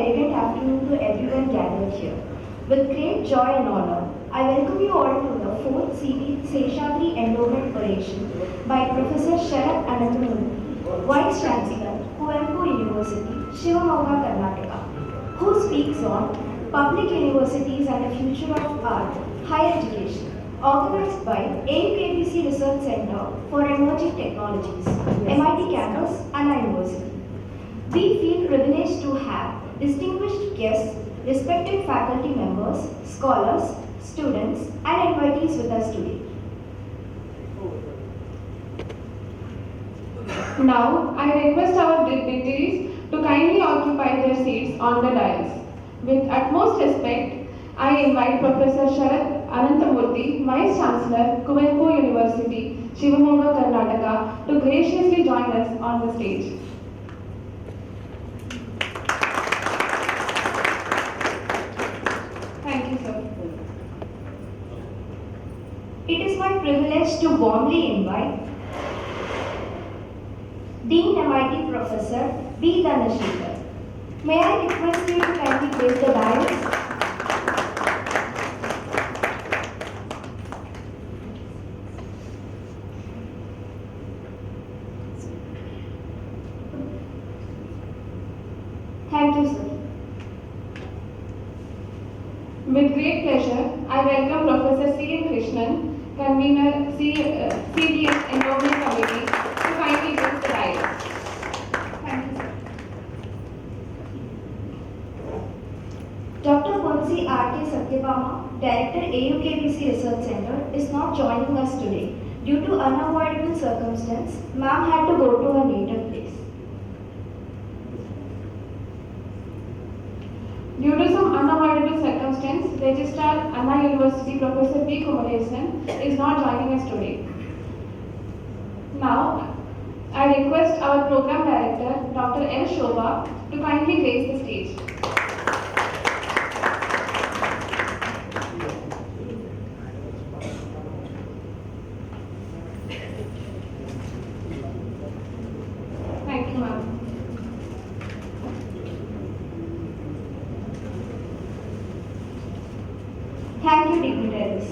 elegant afternoon to everyone gathered here. With great joy and honor, I welcome you all to the 4th Seshadri Endowment Oration by Professor Sharath Ananthamurthy, Vice Chancellor, Kuvempu University, Shivamogga, Karnataka, who speaks on public universities and the future of art, higher education, organized by AU-KBC Research Center for Emerging Technologies, MIT Campus and our university. We feel privileged to have distinguished guests, respected faculty members, scholars, students, and invitees with us today. Now, I request our dignitaries to kindly occupy their seats on the dais. With utmost respect, I invite Professor Sharath Ananthamurthy, Vice Chancellor, Kuvempu University, Shivamogga, Karnataka, to graciously join us on the stage. Thank you, sir. It is my privilege to warmly invite Dean MIT Professor B. Dhanashekhar. May I request you to kindly grace the dais? Thank you, sir. With great pleasure, I welcome Professor C. Krishnan, Convener CEG Endowment Committee, to kindly grace the dais. Thank you, sir. Dr. Ponsi R.K. Satyabama, Director AU-KBC Research Center, is not joining us today. Due to unavoidable circumstance, ma'am had to go to her native place. Due to some unavoidable circumstance, Registrar Anna University Professor P. Kumaresan is not joining us today. Now, I request our Program Director, Dr. L. Shobha, to kindly grace the stage. Thank you, ma'am. Thank you, dignitaries.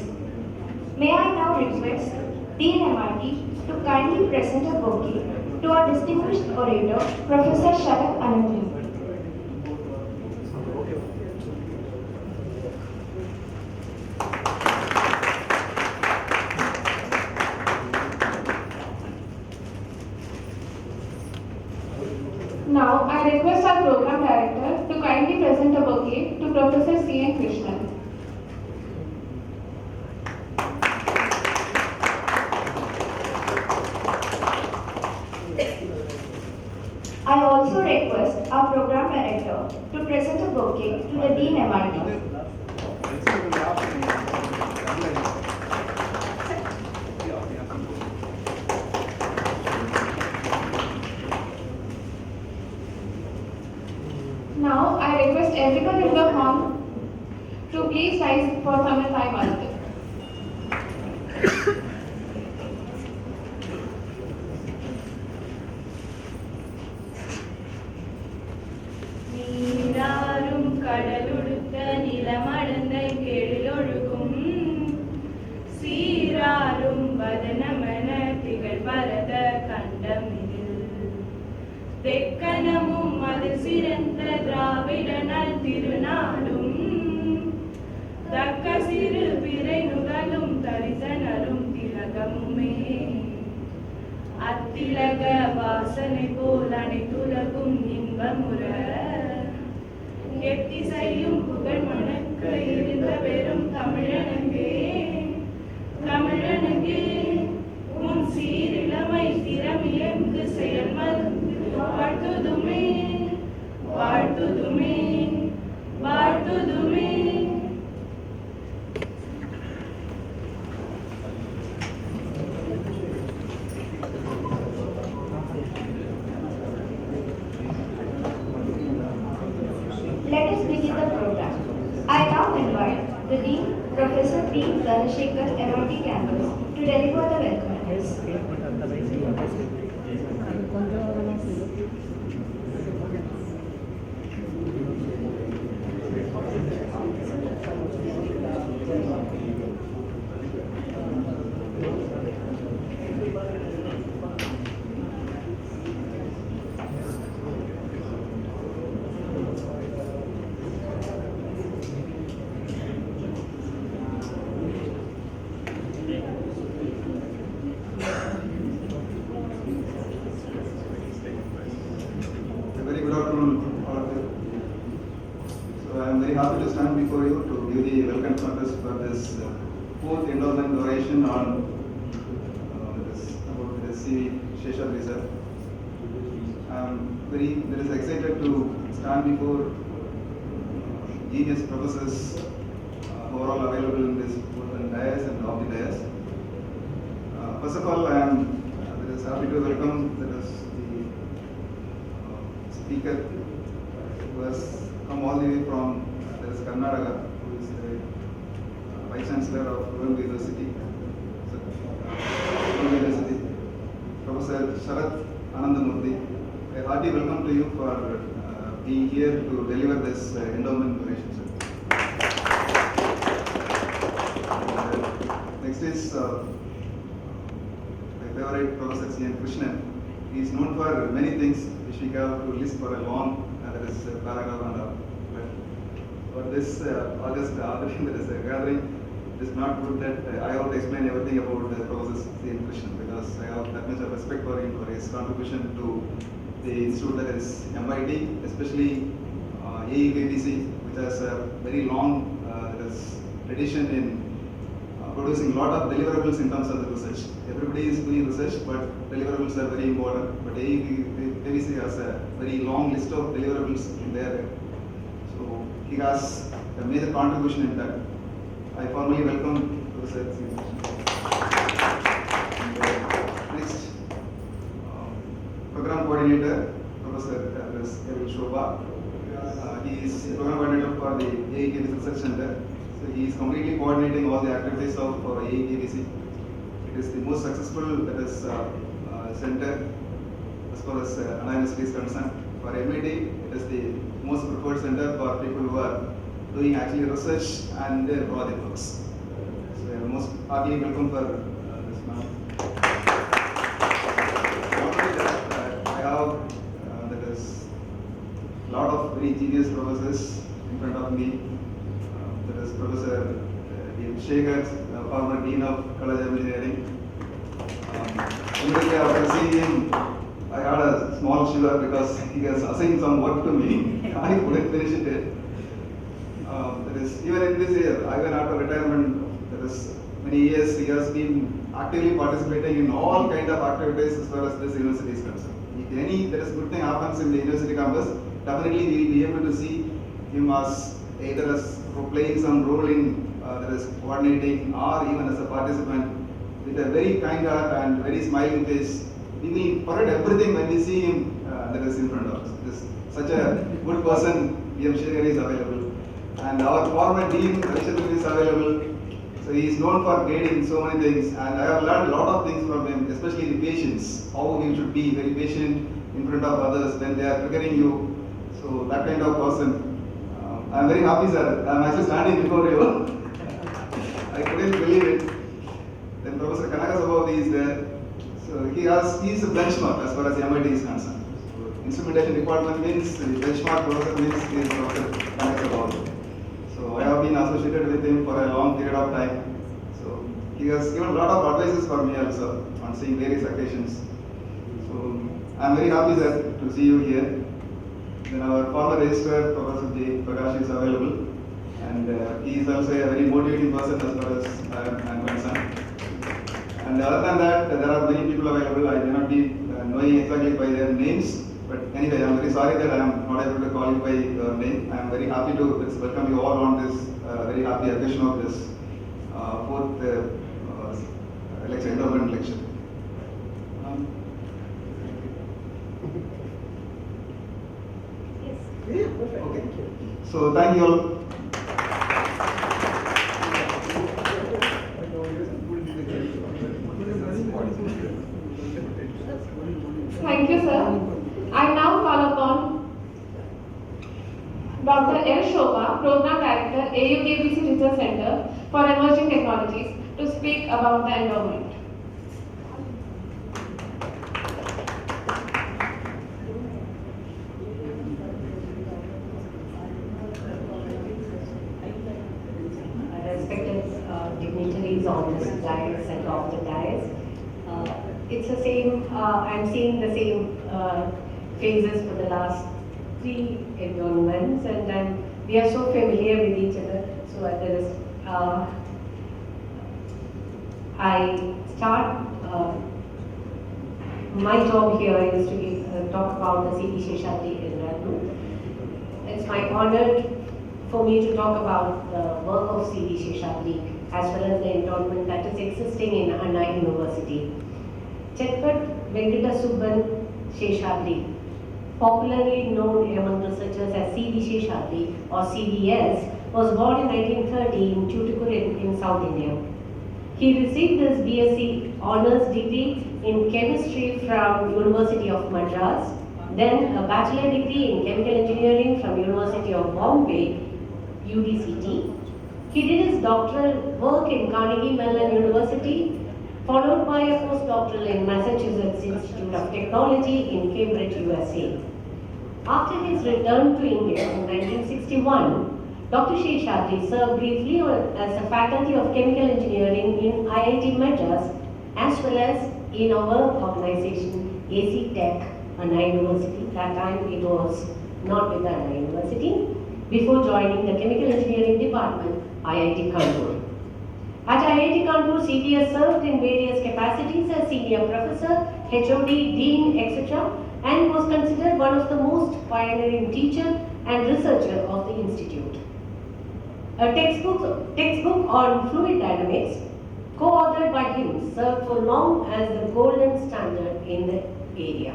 May I now request Dean MIT to kindly present a bouquet to our distinguished orator, Professor Sharath Ananthamurthy. Now, I request our Program Director to kindly present a bouquet to Professor C. N. Krishnan. I also request our Program Director to present a bouquet to the Dean MIT. Now, I request everyone in the hall to please rise for Samantai Mantra. கடலுடுத்த நிலமடந்தை கேளிலொழுகும் சீராரும் வதனமன திகழ் பரத கண்டமிதில் தெக்கனமும் அது சிறந்த திராவிடனல் திருநாடும் தக்க சிறு பிறை நுதலும் தரிசனரும் திலகமுமே அத்திலக வாசனை போல் அனைத்துலகும் இன்பமுற எத்திசையும் புகழ் மணக்க இருந்த பெரும் தமிழனுக்கே தமிழனுக்கே உன் சீரிழமை திறமியங்கு செயல் மருந்து வாழ்த்துதுமே வாழ்த்துதுமே வாழ்த்துதுமே. Let us begin the program. I now invite the Dean, Professor B. Dhanashekhar, MIT Campus, to deliver the welcome address. am very happy to stand before you to give the welcome address for this fourth endowment oration on about the Seshadri sir. I am very excited to stand before genius professors who are all available in this both dais and off the dais. First of all, I am happy to welcome the speaker who has come all the way from Karnataka, who is the Vice Chancellor of Kuvempu University, Professor Sharath Ananthamurthy. A hearty welcome to you for being here to deliver this endowment oration. Next is my favorite Professor C. N. Krishnan. He is known for many things which we have to list for a long paragraph and all. But this August gathering, it is not good that I have to explain everything about Professor C. N. Krishnan, because I have that much of respect for him for his contribution to the institute that is MIT, especially AU-KBC, which has a very long tradition in producing a lot of deliverables in terms of the research. Everybody is doing research, but deliverables are very important. But AU-KBC has a very long list of deliverables in there. So he has a major contribution in that. I formally welcome Professor C. Next, Program Coordinator, Professor Shivamogga. He is Program Coordinator for the AU-KBC Research Center. So he is completely coordinating all the activities of AU-KBC. It is the most successful center as far as Anna University is concerned. For MIT, it is the most preferred center for people who are doing actually research and their project works. So I am most heartily welcome for this man. Not only that, I have a lot of very genius professors in front of me. There is Professor Shekhar, former Dean of College of Engineering. Immediately after seeing him, I had a small shiver because he has assigned some work to me. I couldn't finish it. Even in this year, even after retirement, there is many years he has been actively participating in all kind of activities as far as this university is concerned. If there is good thing happens in the university campus, definitely we will be able to see him as either as playing some role in coordinating or even as a participant with a very kind heart and very smiling face. We will forget everything when we see him that is in front of us. Such a good person, PM Shekhar is available. And our former Dean, Seshadri is available. So he is known for guiding so many things, and I have learned a lot of things from him, especially the patience, how you should be very patient in front of others when they are triggering you. So that kind of person. I am very happy, sir. I am actually standing before you. I couldn't believe it. Then Professor Kanakasabhavati is there. So he is a benchmark as far as MIT is concerned. So instrumentation department means the benchmark professor means he is Professor Kanakasabhavati. So I have been associated with him for a long period of time. So he has given a lot of advices for me also on seeing various occasions. So I am very happy, sir, to see you here. Then our former registrar, Professor J. Prakash, is available, and he is also a very motivating person as far as I am concerned. And other than that, there are many people available. I may not be knowing exactly by their names, but anyway, I am very sorry that I am not able to call you by your name. I am very happy to welcome you all on this very happy occasion of this fourth endowment lecture. Okay. So thank you all. Thank you, sir. I now call upon Dr. L. Shobha, Program Director, AU-KBC Research Center for Emerging Technologies, to speak about the endowment. Dignitaries on this dais and off the dais. It's the same, I'm seeing the same faces for the last 3 endowments, and I'm we are so familiar with each other. So there is, I start, my job here is to talk about the CEG Seshadri Endowment. It's my honor for me to talk about the work of CEG Seshadri as well as the endowment that is existing in Anna University. Chetpat Venkata Subban Seshadri, popularly known among researchers as CEG Seshadri or CVS, was born in 1930 in Tuticorin in South India. He received his BSc Honours degree in chemistry from University of Madras, then a bachelor degree in chemical engineering from University of Bombay, UDCT. He did his doctoral work in Carnegie Mellon University, followed by a postdoctoral in Massachusetts Institute of Technology in Cambridge, USA. After his return to India in 1961, Dr. Seshadri served briefly as a faculty of chemical engineering in IIT Madras as well as in our organization AC Tech, Anna University. That time it was not with Anna University, before joining the chemical engineering department, IIT Kanpur. At IIT Kanpur, CTS served in various capacities as senior professor, HOD, dean, etc., and was considered one of the most pioneering teacher and researcher of the institute. A textbook on fluid dynamics, co-authored by him, served for long as the golden standard in the area.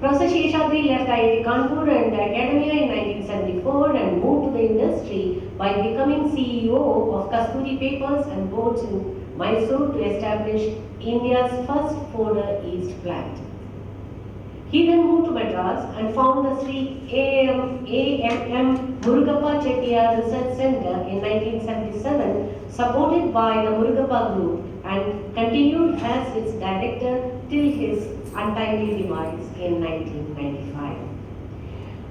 Professor Seshadri left IIT Kanpur and academia in 1974 and moved to the industry by becoming CEO of Kasturi Papers and Boards in Mysore to establish India's first folder yeast plant. He then moved to Madras and founded the Sri AMM Murugappa Chettiar Research Center in 1977, supported by the Murugappa Group, and continued as its director till his untimely demise in 1995.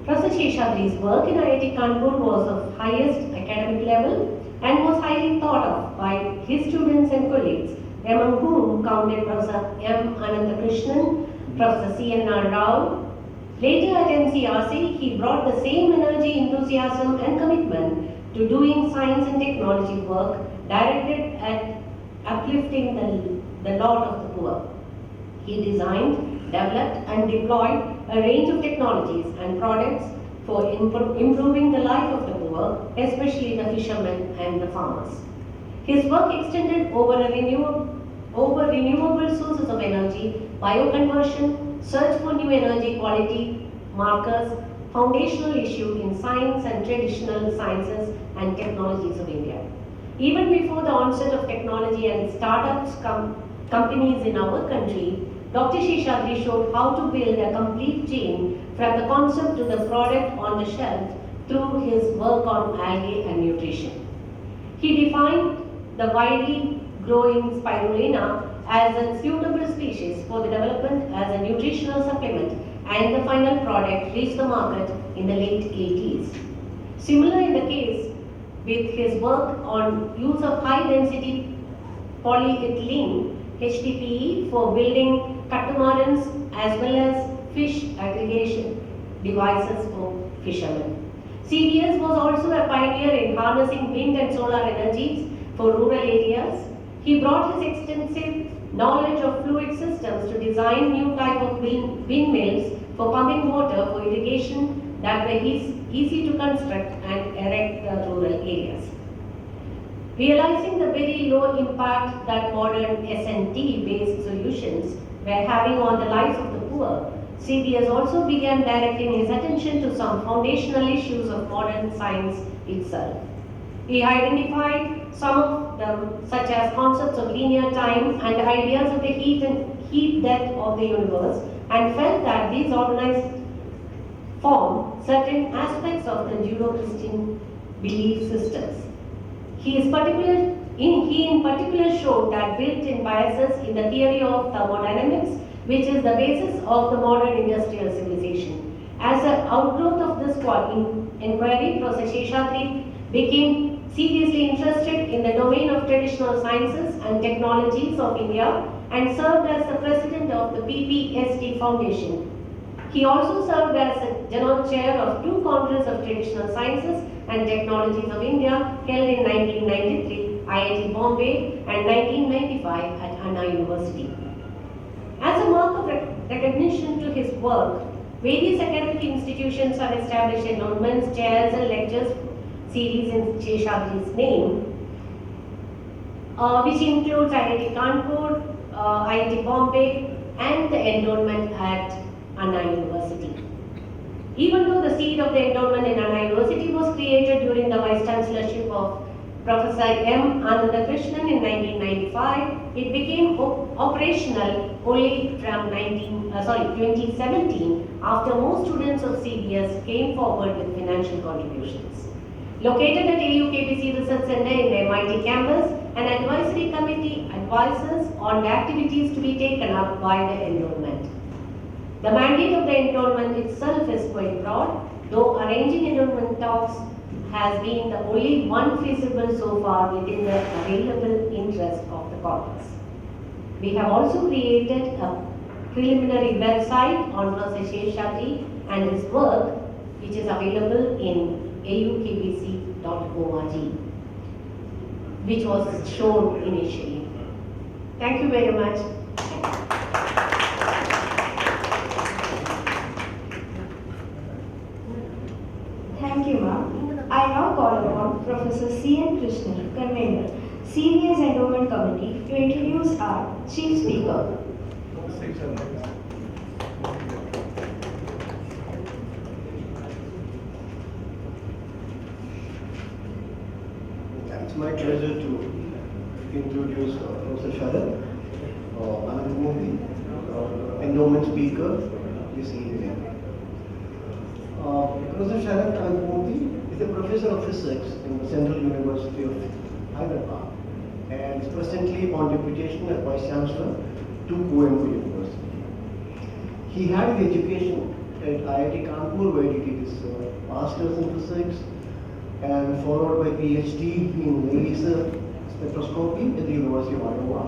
Professor Seshadri's work in IIT Kanpur was of highest academic level and was highly thought of by his students and colleagues, among whom counted Professor M. Ananthakrishnan, Professor C.N.R. Rao. Later at MCRC, he brought the same energy, enthusiasm and commitment to doing science and technology work directed at uplifting the lot of the poor. He designed, developed and deployed a range of technologies and products for improving the life of the poor, especially the fishermen and the farmers. His work extended over renewable sources of energy, bioconversion, search for new energy quality markers, foundational issue in science and traditional sciences and technologies of India. Even before the onset of technology and startups companies in our country, Dr. Seshadri showed how to build a complete chain from the concept to the product on the shelf through his work on algae and nutrition. He defined the widely growing spirulina as a suitable species for the development as a nutritional supplement, and the final product reached the market in the late 80s. Similar in the case with his work on use of high density polyethylene HDPE for building catamarans as well as fish aggregation devices for fishermen. CVS was also a pioneer in harnessing wind and solar energies for rural areas. He brought his extensive knowledge of fluid systems to design new type of windmills for pumping water for irrigation that were easy to construct and erect the rural areas. Realizing the very low impact that modern S&T based solutions were having on the lives of the poor, CBS also began directing his attention to some foundational issues of modern science itself. He identified some of them, such as concepts of linear time and ideas of the heat death of the universe, and felt that these organized form certain aspects of the Judeo-Christian belief systems. He in particular showed that built-in biases in the theory of thermodynamics, which is the basis of the modern industrial civilization. As an outgrowth of this inquiry, Professor Seshadri became seriously interested in the domain of traditional sciences and technologies of India and served as the president of the PPST Foundation. He also served as a General Chair of 2 Congress of Traditional Sciences and Technologies of India held in 1993, IIT Bombay, and 1995 at Anna University. As a mark of recognition to his work, various academic institutions have established endowments, chairs, and lectures series in Seshadri's name, which includes IIT Kanpur, IIT Bombay, and the endowment at Anna University. Even though the seat of the endowment in Anna University was created during the Vice Chancellorship of Professor M. Anandakrishnan in 1995, it became operational only from 2017 after most students of CBS came forward with financial contributions. Located at AU-KBC Research Center in the MIT campus, an advisory committee advises on the activities to be taken up by the endowment. The mandate of the endowment itself is quite broad, though arranging endowment talks has been the only one feasible so far within the available interest of the corpus. We have also created a preliminary website on Professor Seshadri and his work, which is available in AU-KBC.org, which was shown initially. Thank you very much. Thank you, ma'am. I now call upon Professor C.N. Krishnan, Convener, CBS Endowment Committee, to introduce our Chief Speaker. It's my pleasure to introduce Professor Sharath Ananthamurthy, Endowment Speaker this evening. Professor Sharath Ananthamurthy is a Professor of Physics in the Central University of Hyderabad and is presently on deputation as Vice Chancellor to Kuvempu University. He had his education at IIT Kanpur, where he did his Masters in Physics, and followed by PhD in laser spectroscopy at the University of Iowa.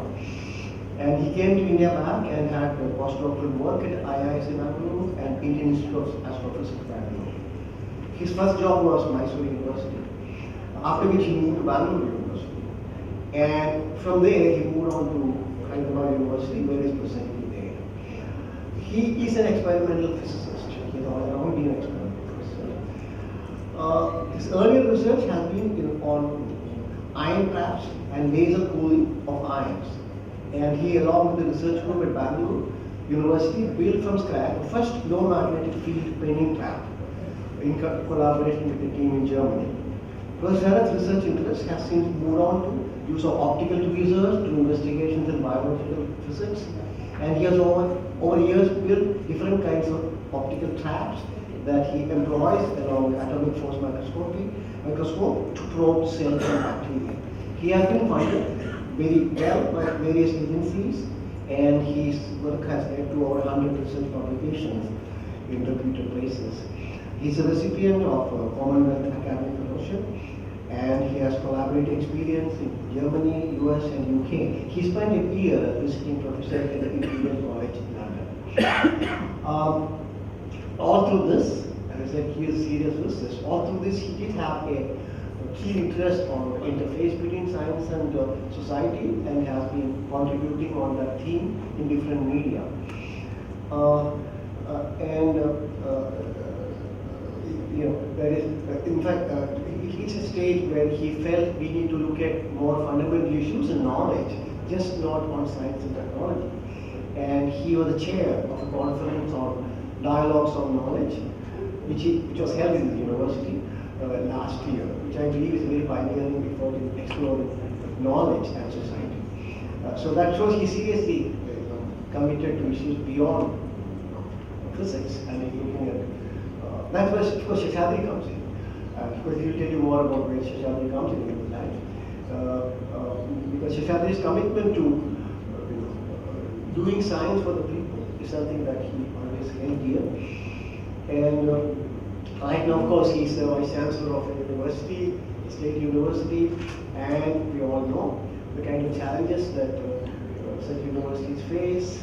And he came to India back and had postdoctoral work at IISc Bangalore and Indian Institute of Astrophysics Bangalore. His first job was Mysore University, after which he moved to Bangalore University. And from there he moved on to Hyderabad University, where he is presently there. He is an experimental physicist. He has all around been an experimental physicist. His earlier research has been on ion traps and laser cooling of ions. And he, along with the research group at Bangalore University, built from scratch the first low magnetic field penning trap in collaboration with the team in Germany. Professor Sharath's research interest has since moved on to use of optical tweezers to investigations in biological physics, and he has over years built different kinds of optical traps that he employs along with atomic force microscope to probe cells and bacteria. He has been funded very well by various agencies, and his work has led to over 100 research publications in reputed places. He is a recipient of Commonwealth Academic Fellowship, and he has collaborated experience in Germany, US, and UK. He spent a year visiting professor at the Imperial College in London. All through this, as I said, he is serious research. All through this, he did have a keen interest on interface between science and society, and has been contributing on that theme in different media. There is, in fact, it reached a stage where he felt we need to look at more fundamental issues and knowledge, just not on science and technology. And he was the chair of a conference on dialogues on knowledge, which was held in the university last year, which I believe is a very pioneering effort in exploring knowledge and society. So that shows he seriously committed to issues beyond physics, and he's looking at that's where, of course, Seshadri comes in. Of course, he'll tell you more about where Seshadri comes in his life. Because Seshadri's commitment to doing science for the people is something that he always held dear. And right now, of course, he's the Vice Chancellor of a university, a state university, and we all know the kind of challenges that such universities face.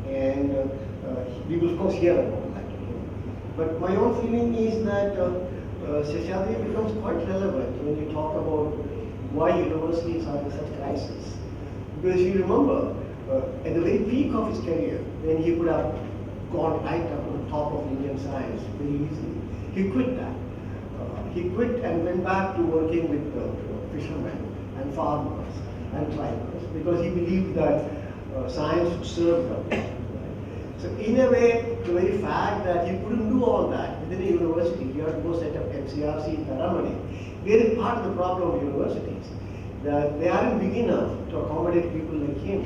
And we will, of course, hear about that But my own feeling is that Seshadri becomes quite relevant when you talk about why universities are in such crisis. Because you remember, at the very peak of his career, when he could have gone right up to the top of Indian science very easily, he quit that. He quit and went back to working with fishermen and farmers and tribers because he believed that science would serve them. So in a way, the very fact that he couldn't do all that within a university, he had to go set up MCRC in Taramani, very part of the problem of universities, that they aren't big enough to accommodate people like him,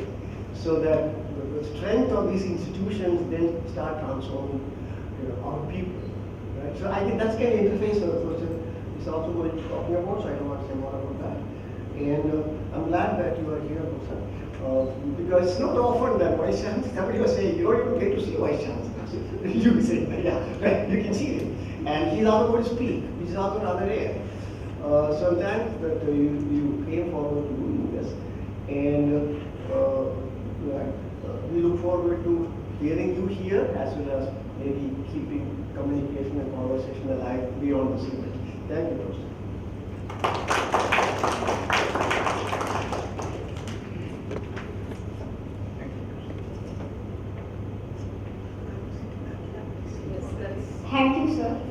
so that the strength of these institutions then start transforming our people. Right? So I think that's kind of interface of the person is also going to be talking about, so I don't want to say more about that. And I'm glad that you are here, Musa. Because it's not often that Vice Chancellor, somebody was saying, you don't even get to see Vice Chancellor. You say, yeah, right, you can see him. And he's also going to speak, he's also another area. So I'm thankful that you came forward to doing this. And we look forward to hearing you here as well as maybe keeping communication and conversation alive beyond this event. Thank you, Prof. Thank you, sir.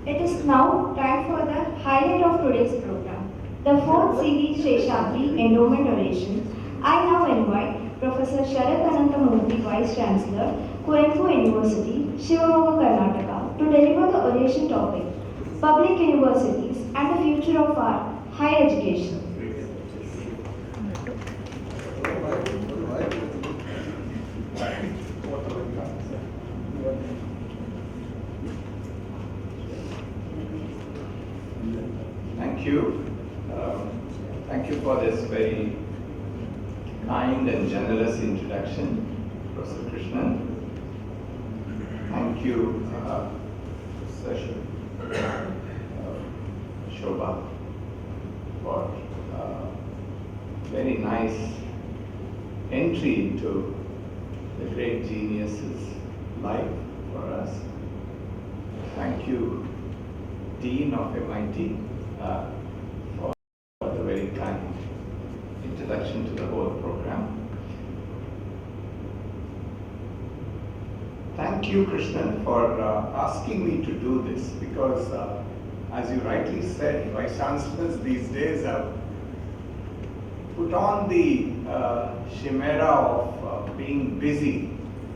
It is now time for the highlight of today's program, the 4th CEG Seshadri Endowment Oration. I now invite Professor Sharath Ananthamurthy, Vice Chancellor, Kuvempu University, Shivamogga, Karnataka, to deliver the oration topic, Public Universities and the Future of our Higher Education. Thank you. Thank you for this very kind and generous introduction, Professor Krishnan. Thank you, Seshadri Shobha, for very nice entry into the great genius's life for us. Thank you, Dean of MIT, for the very kind introduction to the whole program. Thank you, Krishnan, for asking me to do this because, as you rightly said, Vice Chancellors these days have put on the chimera of being busy.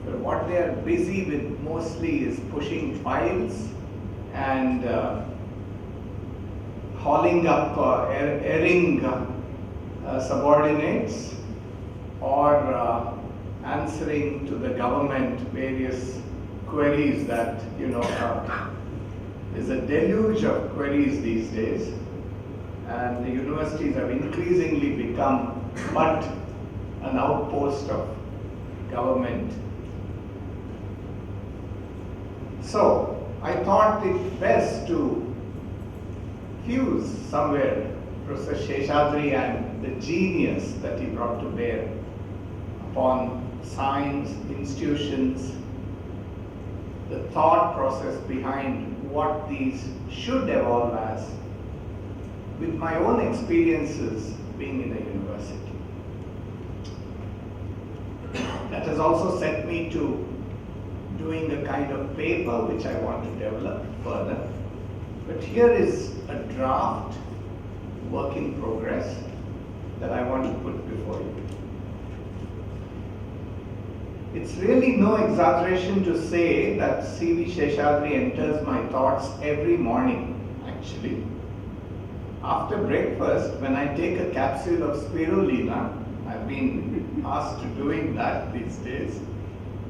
But what they are busy with mostly is pushing files and hauling up erring subordinates or answering to the government various queries that, there's a deluge of queries these days, and the universities have increasingly become but an outpost of government. So I thought it best to fuse somewhere Professor Seshadri and the genius that he brought to bear upon science, institutions, the thought process behind what these should evolve as, with my own experiences being in a university. That has also set me to doing a kind of paper which I want to develop further. But here is a draft work in progress that I want to put before you. It's really no exaggeration to say that C.V. Seshadri enters my thoughts every morning, actually. After breakfast, when I take a capsule of spirulina, I've been asked to doing that these days,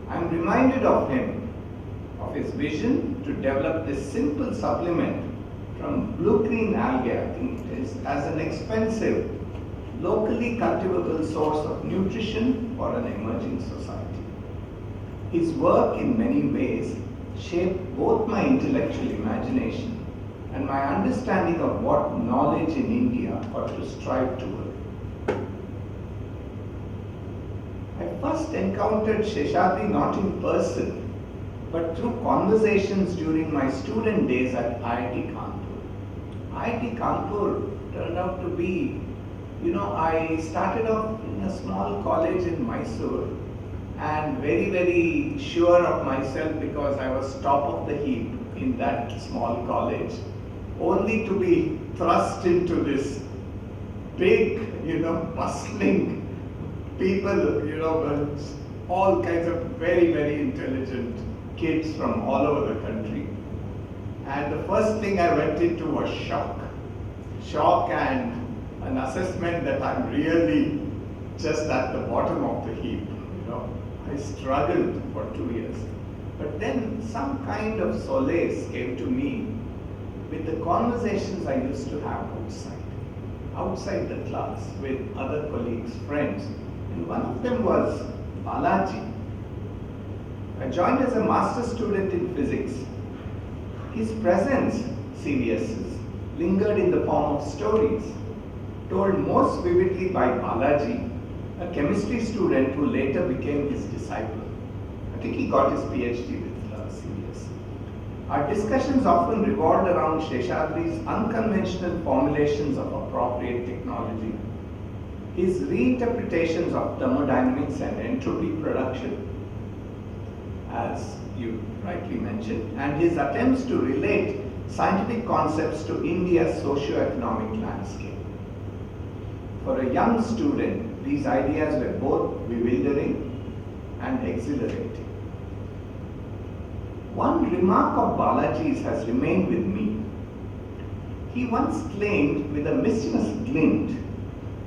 I'm reminded of him, of his vision to develop this simple supplement from blue-green algae, I think it is, as an expensive, locally cultivable source of nutrition for an emerging society. His work in many ways shaped both my intellectual imagination and my understanding of what knowledge in India ought to strive toward. I first encountered Seshadri not in person, but through conversations during my student days at IIT Kanpur. IIT Kanpur turned out to be, I started off in a small college in Mysore and very, very sure of myself because I was top of the heap in that small college, only to be thrust into this big, bustling people, with all kinds of very, very intelligent kids from all over the country. And the first thing I went into was shock. Shock and an assessment that I'm really just at the bottom of the heap. I struggled for 2 years. But then some kind of solace came to me with the conversations I used to have outside the class with other colleagues, friends. And one of them was Balaji. I joined as a master's student in physics. His presence, CVS's, lingered in the form of stories, told most vividly by Balaji, a chemistry student who later became his disciple. I think he got his PhD with CVS. Our discussions often revolved around Seshadri's unconventional formulations of appropriate technology, his reinterpretations of thermodynamics and entropy production, as you rightly mentioned, and his attempts to relate scientific concepts to India's socio-economic landscape. For a young student, these ideas were both bewildering and exhilarating. One remark of Balaji's has remained with me. He once claimed with a mischievous glint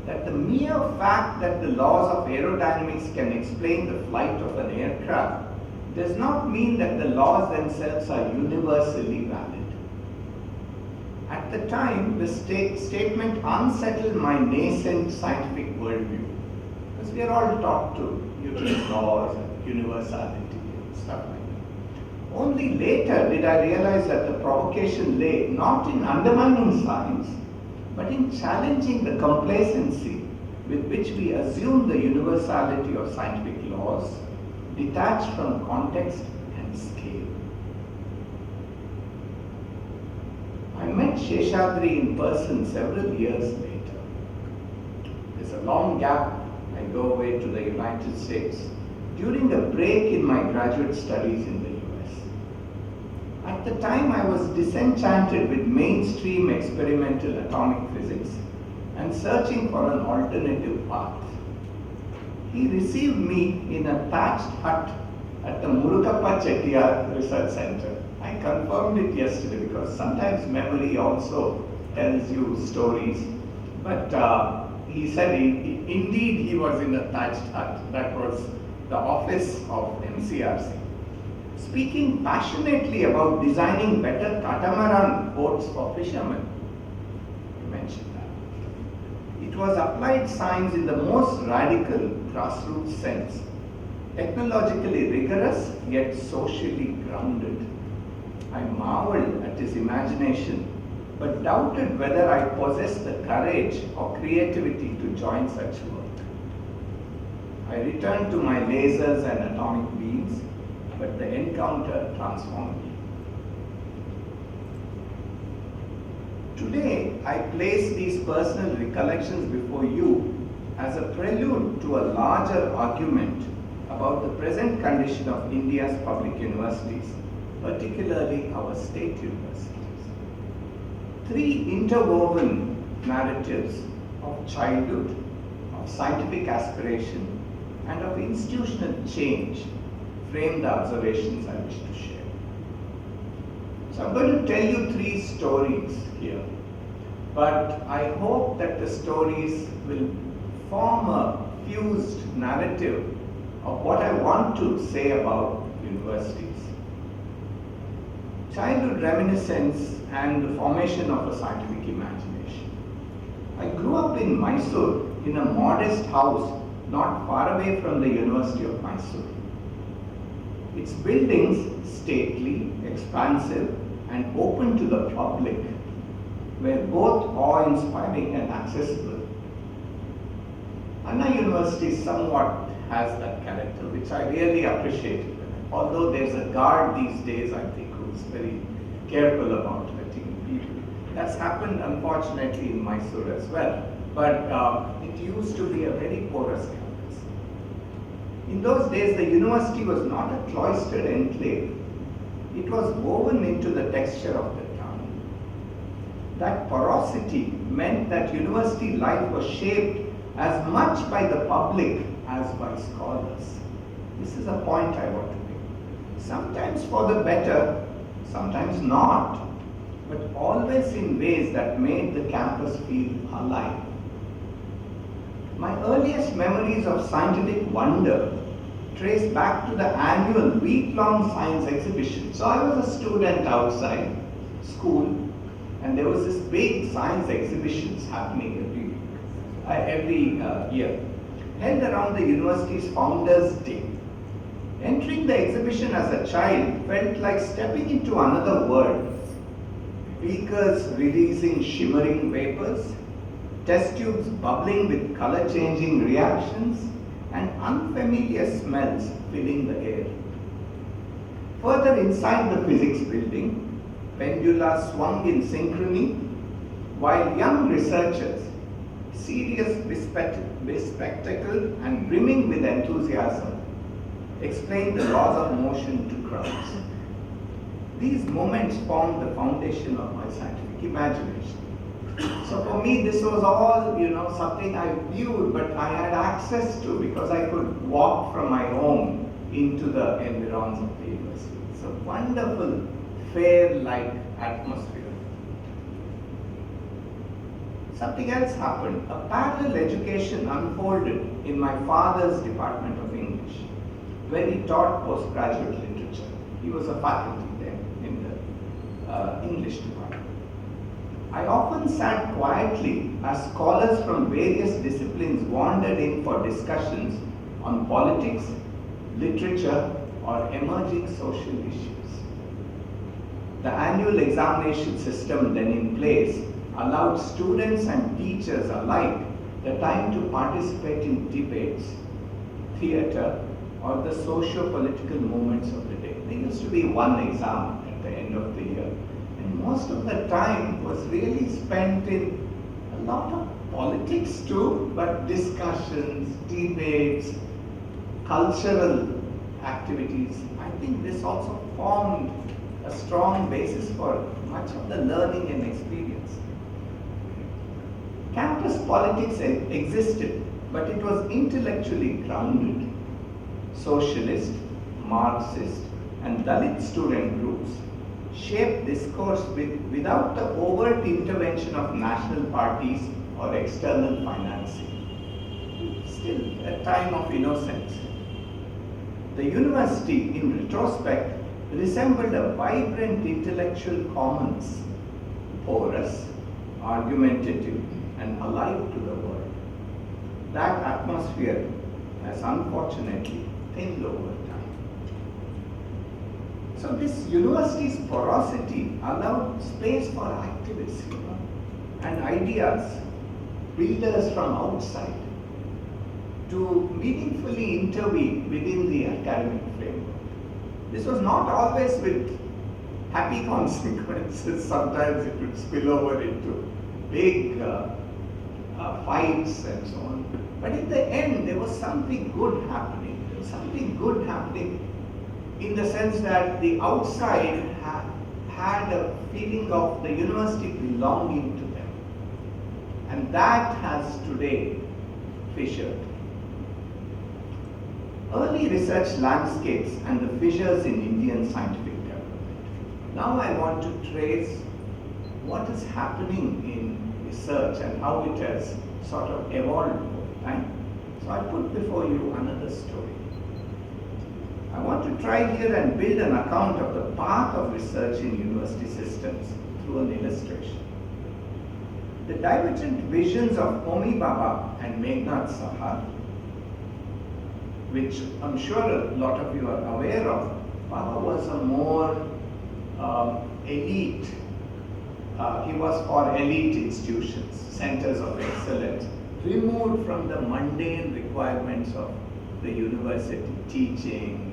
that the mere fact that the laws of aerodynamics can explain the flight of an aircraft does not mean that the laws themselves are universally valid. At the time, the statement unsettled my nascent scientific worldview, because we are all taught to Newton's laws and universality and stuff like that. Only later did I realize that the provocation lay not in undermining science, but in challenging the complacency with which we assume the universality of scientific laws, detached from context and scale. I met Seshadri in person several years later. There's a long gap. I go away to the United States during a break in my graduate studies in the US. At the time, I was disenchanted with mainstream experimental atomic physics and searching for an alternative path. He received me in a thatched hut at the Murugappa Chettiar Research Center. I confirmed it yesterday because sometimes memory also tells you stories. But he said indeed he was in a thatched hut. That was the office of MCRC. Speaking passionately about designing better catamaran boats for fishermen. He mentioned that. It was applied science in the most radical grassroots sense, technologically rigorous yet socially grounded. I marveled at his imagination, but doubted whether I possessed the courage or creativity to join such work. I returned to my lasers and atomic beams, but the encounter transformed me. Today, I place these personal recollections before you as a prelude to a larger argument about the present condition of India's public universities, particularly our state universities. Three interwoven narratives of childhood, of scientific aspiration, and of institutional change frame the observations I wish to share. So I'm going to tell you three stories here, but I hope that the stories will form a fused narrative of what I want to say about universities. Childhood reminiscence and the formation of a scientific imagination. I grew up in Mysore in a modest house not far away from the University of Mysore. Its buildings, stately, expansive, and open to the public, were both awe-inspiring and accessible. Anna University somewhat has that character, which I really appreciated when I Although there's a guard these days, I think, who's very careful about letting people. That's happened, unfortunately, in Mysore as well. But it used to be a very porous campus. In those days, the university was not a cloistered enclave. It was woven into the texture of the town. That porosity meant that university life was shaped as much by the public as by scholars. This is a point I want to make. Sometimes for the better, sometimes not, but always in ways that made the campus feel alive. My earliest memories of scientific wonder trace back to the annual week-long science exhibition. So I was a student outside school, and there was this big science exhibitions happening every year, held around the university's Founders' Day. Entering the exhibition as a child felt like stepping into another world. Beakers releasing shimmering vapors, test tubes bubbling with color-changing reactions, and unfamiliar smells filling the air. Further inside the physics building, pendula swung in synchrony, while young researchers, serious, bespectacled, and brimming with enthusiasm, explained the laws of motion to crowds. These moments formed the foundation of my scientific imagination. So for me, this was all, something I viewed, but I had access to because I could walk from my home into the environs of the university. It's a wonderful, fair-like atmosphere. Something else happened. A parallel education unfolded in my father's department of English, where he taught postgraduate literature. He was a faculty there in the English department. I often sat quietly as scholars from various disciplines wandered in for discussions on politics, literature, or emerging social issues. The annual examination system then in place allowed students and teachers alike the time to participate in debates, theatre, or the socio-political movements of the day. There used to be one exam at the end of the year. And most of the time was really spent in a lot of politics too, but discussions, debates, cultural activities. I think this also formed a strong basis for much of the learning and experience. Campus politics existed, but it was intellectually grounded. Socialist, Marxist, and Dalit student groups shaped discourse without the overt intervention of national parties or external financing. Still a time of innocence. The university, in retrospect, resembled a vibrant intellectual commons, porous, argumentative, and alive to the world. That atmosphere has unfortunately thinned over time. So this university's porosity allowed space for activists and ideas, builders from outside, to meaningfully intervene within the academic framework. This was not always with happy consequences. Sometimes it would spill over into big fights and so on. But in the end, there was something good happening. There was something good happening in the sense that the outside had a feeling of the university belonging to them. And that has today fissured. Early research landscapes and the fissures in Indian scientific development. Now I want to trace what is happening in research and how it has sort of evolved over time. So I put before you another story. I want to try here and build an account of the path of research in university systems through an illustration. The divergent visions of Homi Bhabha and Meghnad Saha, which I'm sure a lot of you are aware of. Bhabha was a more elite, he was for elite institutions, centers of excellence, removed from the mundane requirements of the university, teaching,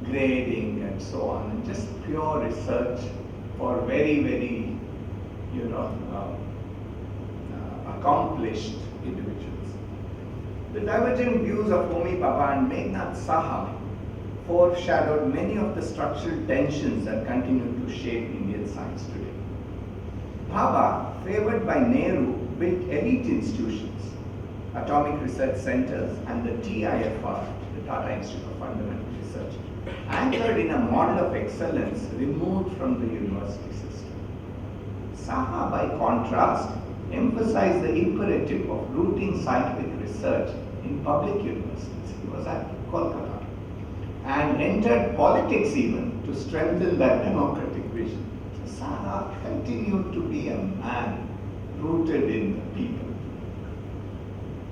grading and so on, and just pure research for very, very, accomplished individuals. The divergent views of Homi Bhabha and Meghnad Saha foreshadowed many of the structural tensions that continue to shape Indian science today. Bhabha, favored by Nehru, built elite institutions, atomic research centers, and the TIFR, the Tata Institute of Fundamental Research, anchored in a model of excellence removed from the university system. Saha, by contrast, emphasized the imperative of rooting scientific research in public universities. He was at Kolkata and entered politics even to strengthen that democratic vision. So Saha continued to be a man rooted in the people.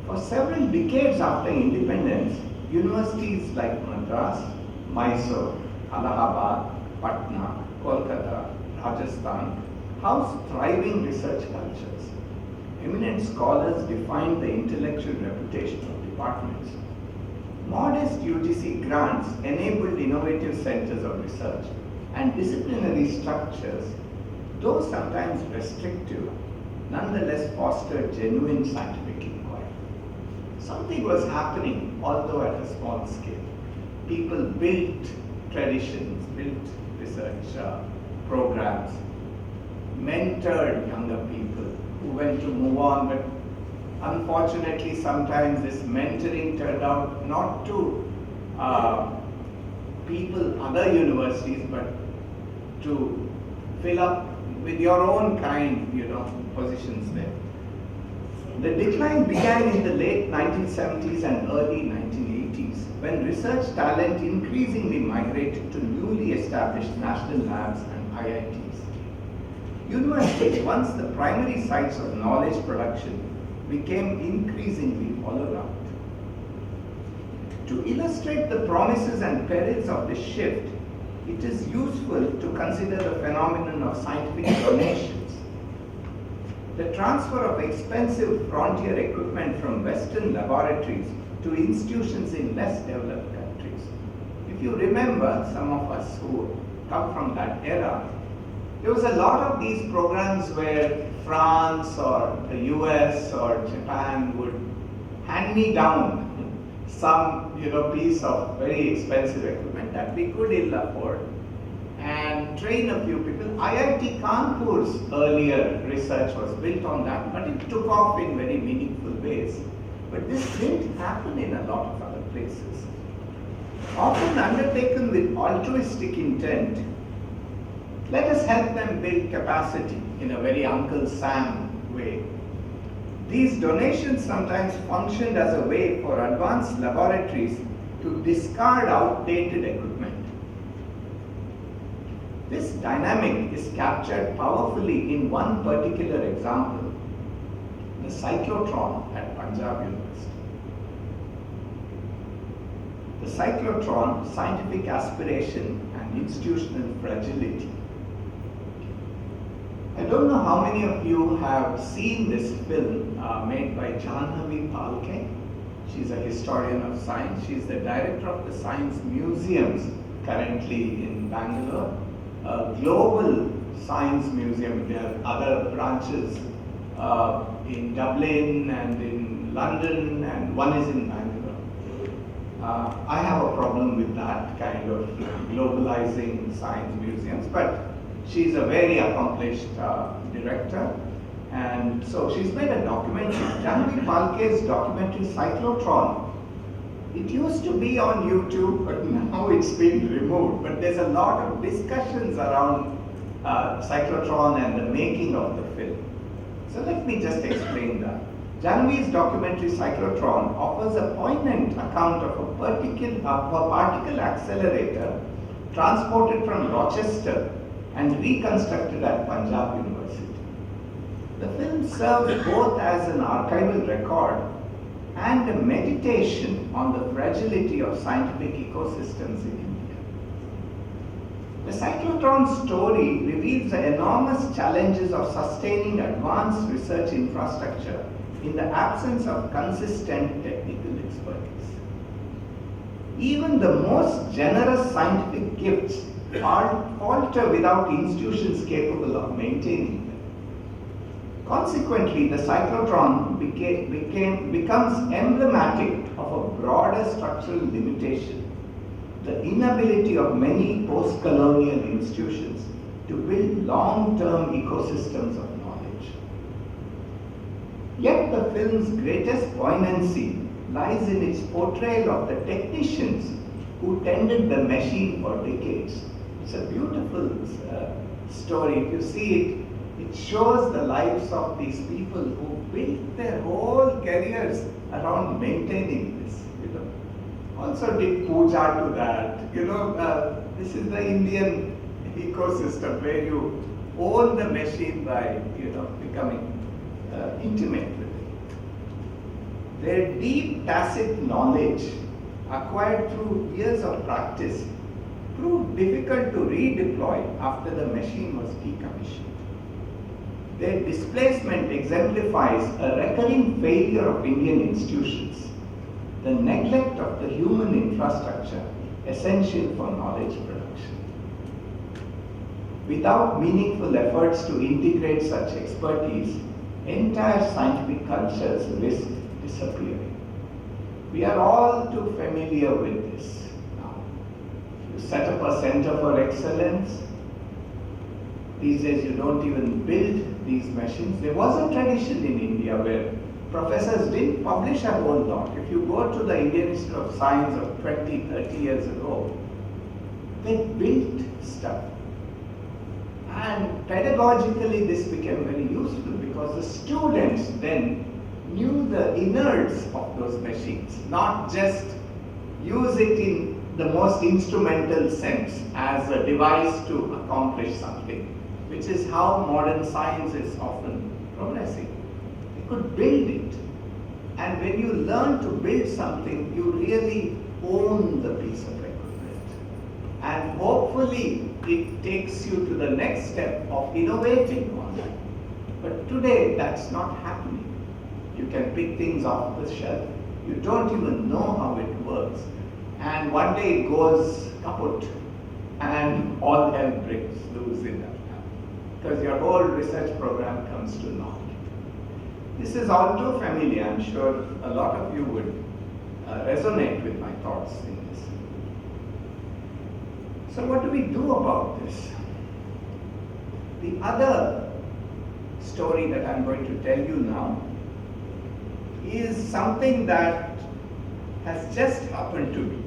For several decades after independence, universities like Madras, Mysore, Allahabad, Patna, Kolkata, Rajasthan housed thriving research cultures. Eminent scholars defined the intellectual reputation of departments. Modest UGC grants enabled innovative centers of research, and disciplinary structures, though sometimes restrictive, nonetheless fostered genuine scientific inquiry. Something was happening, although at a small scale. People built traditions, built research programs, mentored younger people who went to move on, but unfortunately sometimes this mentoring turned out not to people, other universities, but to fill up with your own kind, positions there. The decline began in the late 1970s and early 1980s when research talent increasingly migrated to newly established national labs and IITs. Universities, once the primary sites of knowledge production, became increasingly hollow-out. To illustrate the promises and perils of this shift, it is useful to consider the phenomenon of scientific donations. The transfer of expensive frontier equipment from Western laboratories to institutions in less developed countries. If you remember, some of us who come from that era, there was a lot of these programs where France or the US or Japan would hand me down some piece of very expensive equipment that we could ill afford and train a few people. IIT Kanpur's earlier research was built on that, but it took off in very meaningful ways. But this didn't happen in a lot of other places. Often undertaken with altruistic intent, let us help them build capacity in a very Uncle Sam way. These donations sometimes functioned as a way for advanced laboratories to discard outdated equipment. This dynamic is captured powerfully in one particular example, the cyclotron at Punjab University. The cyclotron, scientific aspiration and institutional fragility. I don't know how many of you have seen this film made by Janhavi Palke. She's a historian of science. She's the director of the Science Museums currently in Bangalore. A global science museum. There are other branches in Dublin and in London, and one is in Bangalore. I have a problem with that kind of globalizing science museums, but she's a very accomplished director, and so she's made a documentary. Janhavi Palke's documentary Cyclotron. It used to be on YouTube, but now it's been removed. But there's a lot of discussions around cyclotron and the making of the film. So let me just explain that. Janhavi's documentary Cyclotron offers a poignant account of a particle accelerator transported from Rochester and reconstructed at Punjab University. The film serves both as an archival record and a meditation on the fragility of scientific ecosystems in India. The cyclotron story reveals the enormous challenges of sustaining advanced research infrastructure in the absence of consistent technical expertise. even the most generous scientific gifts falter without institutions capable of maintaining them. Consequently, the cyclotron becomes emblematic of a broader structural limitation, the inability of many post-colonial institutions to build long-term ecosystems of knowledge. Yet the film's greatest poignancy lies in its portrayal of the technicians who tended the machine for decades. It's a beautiful story. If you see it, it shows the lives of these people who built their whole careers around maintaining this. Also did puja to that. This is the Indian ecosystem where you own the machine by becoming intimate with it. Their deep tacit knowledge acquired through years of practice proved difficult to redeploy after the machine was decommissioned. Their displacement exemplifies a recurring failure of Indian institutions, the neglect of the human infrastructure essential for knowledge production. Without meaningful efforts to integrate such expertise, entire scientific cultures risk disappearing. We are all too familiar with this now. You set up a center for excellence. These days you don't even build these machines. There was a tradition in India where professors didn't publish a whole lot. If you go to the Indian Institute of Science of 20, 30 years ago, they built stuff. And pedagogically this became very useful because the students then knew the innards of those machines, not just use it in the most instrumental sense as a device to accomplish something, which is how modern science is often progressing. You could build it. And when you learn to build something, you really own the piece of equipment. And hopefully it takes you to the next step of innovating on it. But today that's not happening. You can pick things off the shelf. You don't even know how it works. And one day it goes kaput and all hell breaks loose in that lab. Because your whole research program comes to naught. This is all too familiar. I'm sure a lot of you would resonate with my thoughts in this. So what do we do about this? The other story that I'm going to tell you now is something that has just happened to me.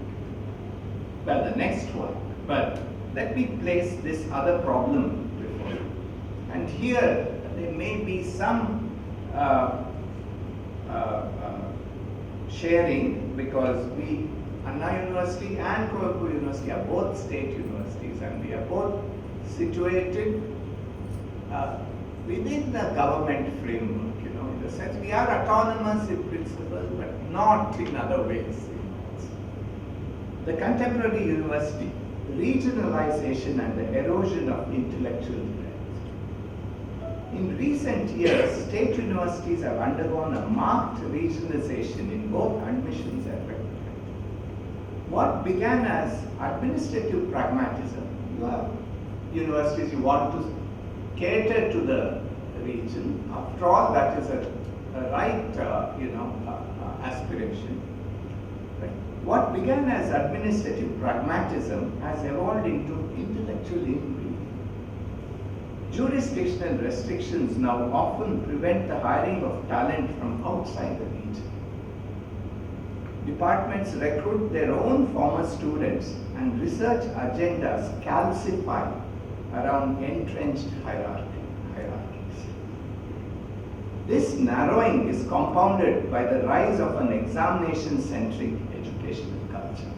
Well, the next one. But let me place this other problem before you. And here there may be some sharing because we, Anna University and Kuvempu University are both state universities and we are both situated within the government framework, in the sense we are autonomous in principle but not in other ways. The contemporary university, regionalization and the erosion of intellectual wealth. In recent years, state universities have undergone a marked regionalization in both admissions and recruitment. What began as administrative pragmatism, you have universities you want to cater to the region. After all, that is a right, aspiration. But what began as administrative pragmatism has evolved into intellectual inbreeding. Jurisdictional restrictions now often prevent the hiring of talent from outside the region. Departments recruit their own former students and research agendas calcify around entrenched hierarchies. This narrowing is compounded by the rise of an examination-centric educational culture.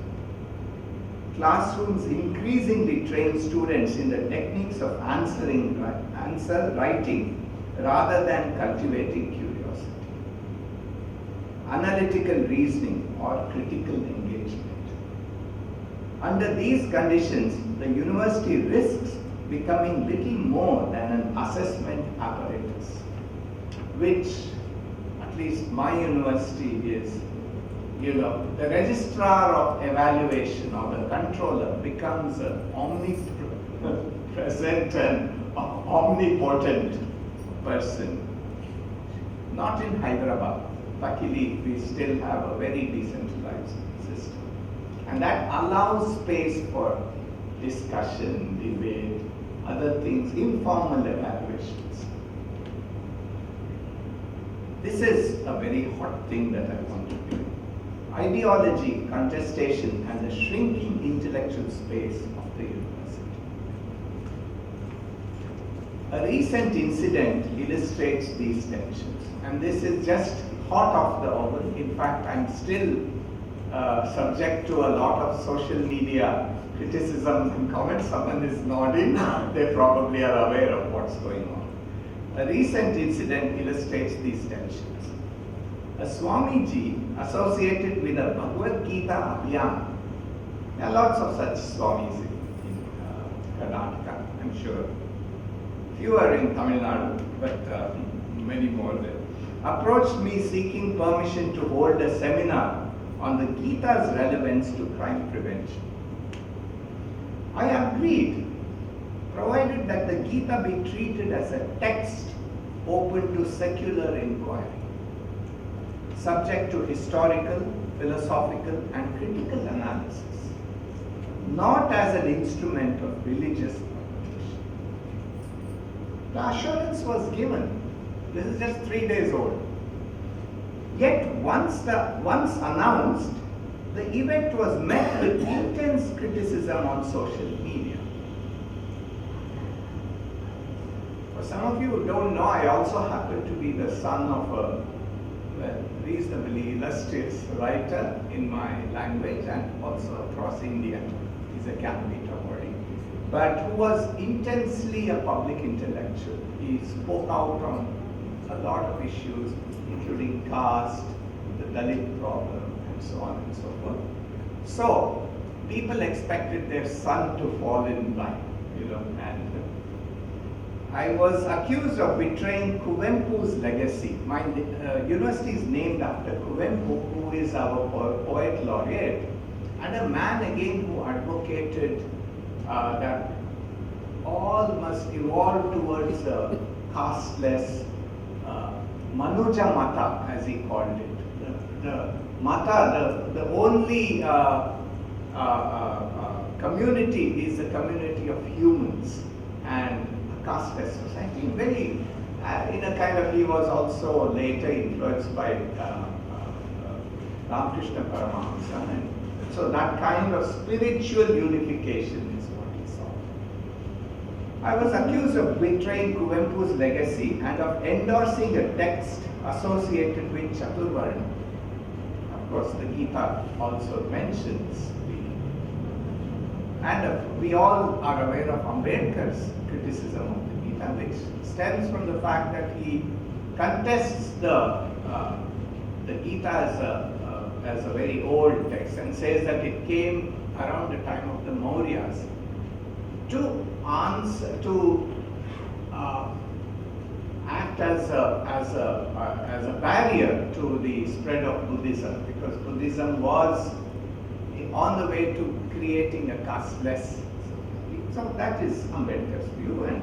Classrooms increasingly train students in the techniques of answer writing rather than cultivating curiosity, analytical reasoning or critical engagement. Under these conditions, the university risks becoming little more than an assessment apparatus, which at least my university is the registrar of evaluation or the controller becomes an omnipresent and omnipotent person. Not in Hyderabad. Luckily, we still have a very decentralized system. And that allows space for discussion, debate, other things, informal evaluations. This is a very hot thing that I want to do. Ideology, contestation, and the shrinking intellectual space of the university. A recent incident illustrates these tensions, and this is just hot off the oven. In fact, I'm still subject to a lot of social media criticisms and comments. Someone is nodding. They probably are aware of what's going on. A recent incident illustrates these tensions. A Swamiji associated with a Bhagavad Gita Abhiyan. There are lots of such Swamis in Karnataka, I'm sure. Fewer in Tamil Nadu, but many more there. Approached me seeking permission to hold a seminar on the Gita's relevance to crime prevention. I agreed, provided that the Gita be treated as a text open to secular inquiry, subject to historical, philosophical, and critical analysis, not as an instrument of religious propagation. The assurance was given. This is just 3 days old. Yet once announced, the event was met with intense criticism on social media. For some of you who don't know, I also happen to be the son of a reasonably illustrious writer in my language and also across India. He's a Gambit awardee, but who was intensely a public intellectual. He spoke out on a lot of issues, including caste, the Dalit problem, and so on and so forth. So, people expected their son to fall in line, and I was accused of betraying Kuvempu's legacy. My university is named after Kuvempu, who is our poet laureate, and a man again who advocated that all must evolve towards a casteless Manuja Mata, as he called it. The Mata, the only community is the community of humans and a casteless society. Very, in a kind of, he was also later influenced by Ramakrishna Paramahamsa. And so that kind of spiritual unification is what he saw. I was accused of betraying Kuvempu's legacy and of endorsing a text associated with Chaturvarna. Of course, the Gita also mentions and we all are aware of Ambedkar's criticism of the Gita, which stems from the fact that he contests the Gita as a very old text and says that it came around the time of the Mauryas to act as a barrier to the spread of Buddhism, because Buddhism was on the way to creating a casteless. So that is Ambedkar's view, and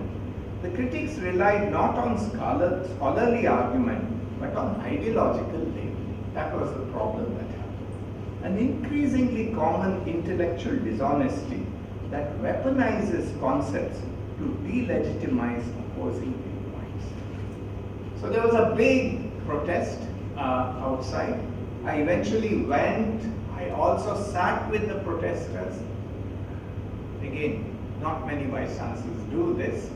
the critics relied not on scholarly argument but on ideological labeling. That was the problem that happened. An increasingly common intellectual dishonesty that weaponizes concepts to delegitimize opposing viewpoints. So there was a big protest outside. I eventually went. I also sat with the protesters. Again, not many vice chancellors do this.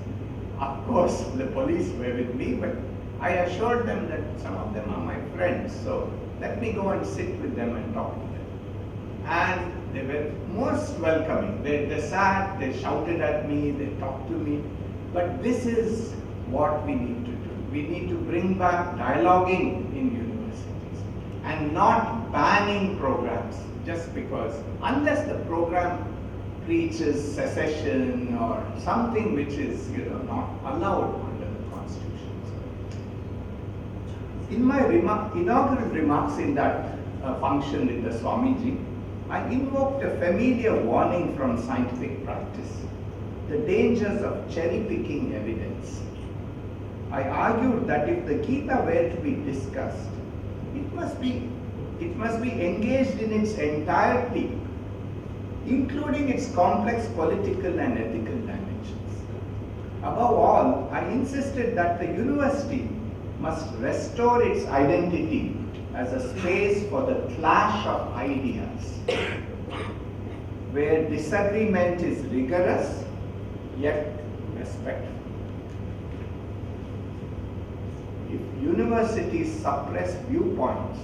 Of course, the police were with me, but I assured them that some of them are my friends, so let me go and sit with them and talk to them. And they were most welcoming. They sat, they shouted at me, they talked to me. But this is what we need to do. We need to bring back dialoguing in universities and not banning programs just because, unless the program preaches secession or something which is not allowed under the Constitution. In my inaugural remarks in that function with the Swamiji, I invoked a familiar warning from scientific practice, the dangers of cherry-picking evidence. I argued that if the Gita were to be discussed, it must be engaged in its entirety, including its complex political and ethical dimensions. Above all, I insisted that the university must restore its identity as a space for the clash of ideas, where disagreement is rigorous yet respectful. If universities suppress viewpoints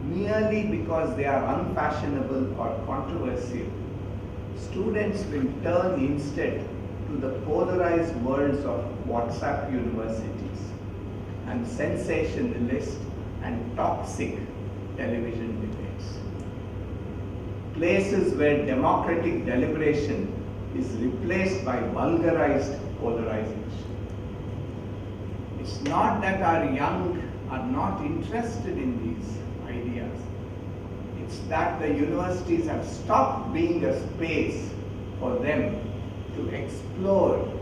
merely because they are unfashionable or controversial, students will turn instead to the polarized worlds of WhatsApp universities and sensationalist and toxic television debates. Places where democratic deliberation is replaced by vulgarized polarization. It's not that our young are not interested in these ideas. It's that the universities have stopped being a space for them to explore,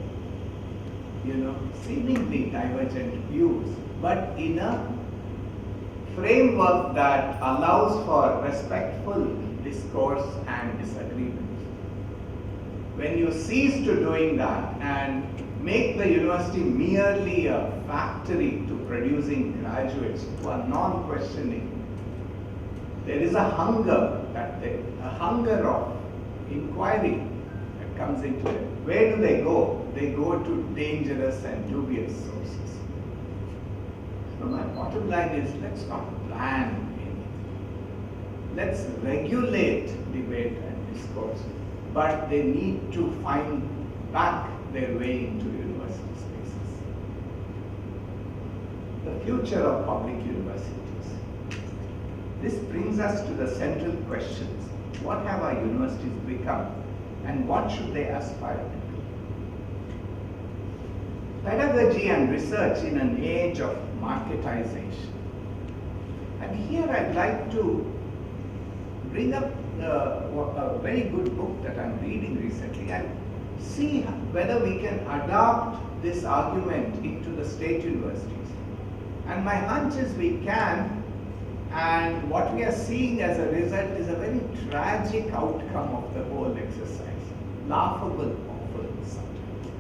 seemingly divergent views, but in a framework that allows for respectful discourse and disagreement. When you cease to doing that and make the university merely a factory to producing graduates who are non-questioning, there is a hunger of inquiry that comes into it. Where do they go? They go to dangerous and dubious sources. So my bottom line is, let's not plan anything. Let's regulate debate and discourse, but they need to find back their way into university spaces. The future of public universities. This brings us to the central questions. What have our universities become, and what should they aspire to be? Pedagogy and research in an age of marketization. And here I'd like to bring up a very good book that I'm reading recently and see whether we can adopt this argument into the state universities. And my hunch is we can, and what we are seeing as a result is a very tragic outcome of the whole exercise. Laughable, awful sometimes.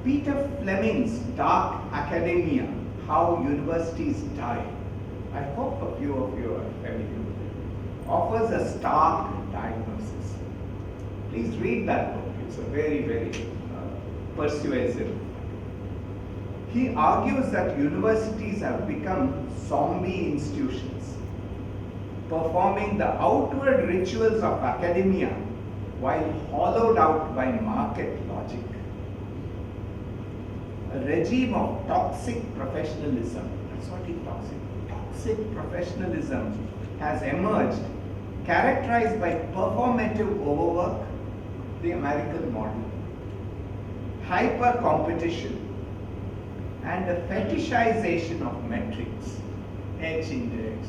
Peter Fleming's Dark Academia, How Universities Die, I hope a few of you are familiar with it, offers a stark diagnosis. Please read that book. It's a very, very persuasive. He argues that universities have become zombie institutions, performing the outward rituals of academia while hollowed out by market logic. A regime of toxic professionalism, that's what he talks about. Toxic professionalism has emerged, characterized by performative overwork, the American model, hyper competition, and a fetishization of metrics, H index.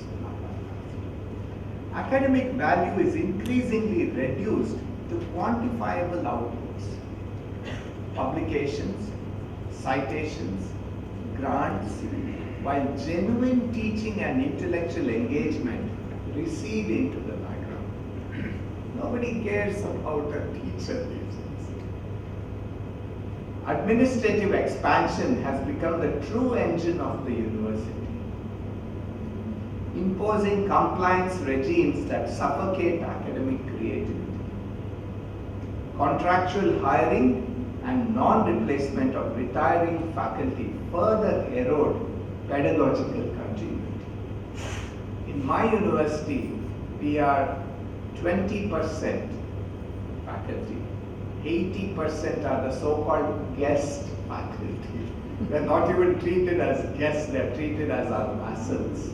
Academic value is increasingly reduced to quantifiable outputs, publications, citations, grants, while genuine teaching and intellectual engagement recede into the background. Nobody cares about a teacher these days. Administrative expansion has become the true engine of the university, imposing compliance regimes that suffocate academic creativity. Contractual hiring and non-replacement of retiring faculty further erode pedagogical continuity. In my university, we are 20% faculty. 80% are the so-called guest faculty. They're not even treated as guests, they're treated as our vassals.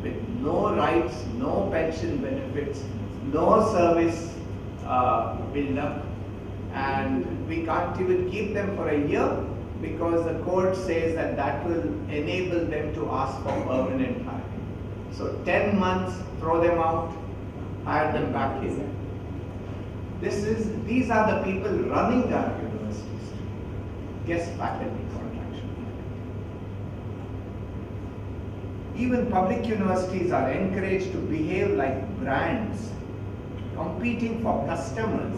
With no rights, no pension benefits, no service build-up, and we can't even keep them for a year because the court says that that will enable them to ask for permanent hiring. So 10 months, throw them out, hire them back in. These are the people running our universities. Guest faculty contraction. Even public universities are encouraged to behave like brands, competing for customers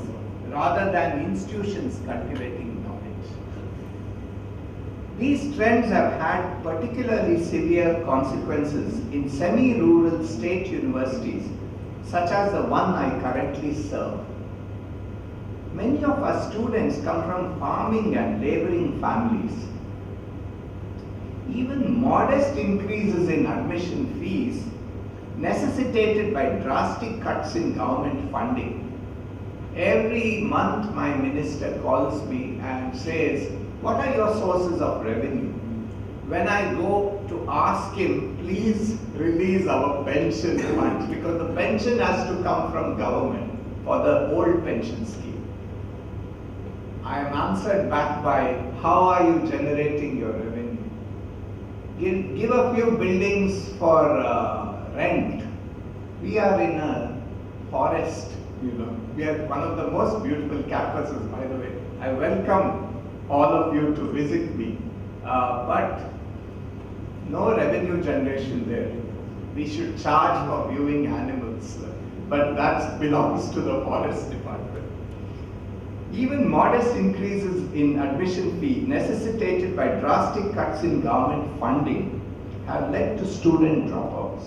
rather than institutions cultivating knowledge. These trends have had particularly severe consequences in semi-rural state universities, such as the one I currently serve. Many of our students come from farming and laboring families. Even modest increases in admission fees, necessitated by drastic cuts in government funding. Every month my minister calls me and says, "What are your sources of revenue?" When I go to ask him, "Please release our pension funds," because the pension has to come from government for the old pension scheme. I am answered back by, "How are you generating your revenue? Give a few buildings for rent. We are in a forest, We are one of the most beautiful campuses, by the way. I welcome all of you to visit me. But no revenue generation there. We should charge for viewing animals, but that belongs to the forest department. Even modest increases in admission fee, necessitated by drastic cuts in government funding, have led to student dropouts.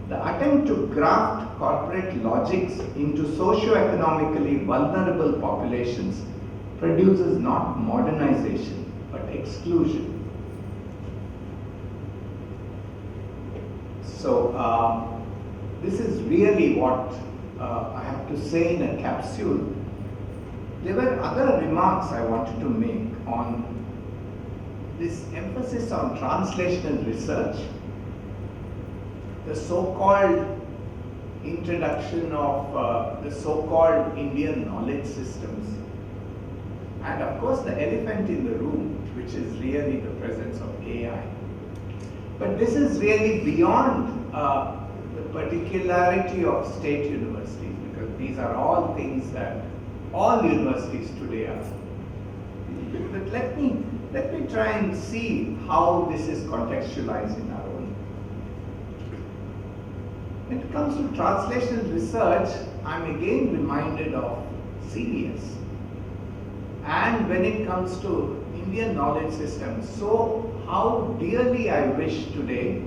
The attempt to graft corporate logics into socio-economically vulnerable populations produces not modernization, but exclusion. So, this is really what I have to say in a capsule. There were other remarks I wanted to make on this emphasis on translational research, the so-called introduction of the so-called Indian knowledge systems, and of course the elephant in the room, which is really the presence of AI. But this is really beyond the particularity of state universities, because these are all things that all universities today are. But let me try and see how this is contextualized in our own. When it comes to translational research, I'm again reminded of CBS. And when it comes to Indian knowledge systems, so how dearly I wish today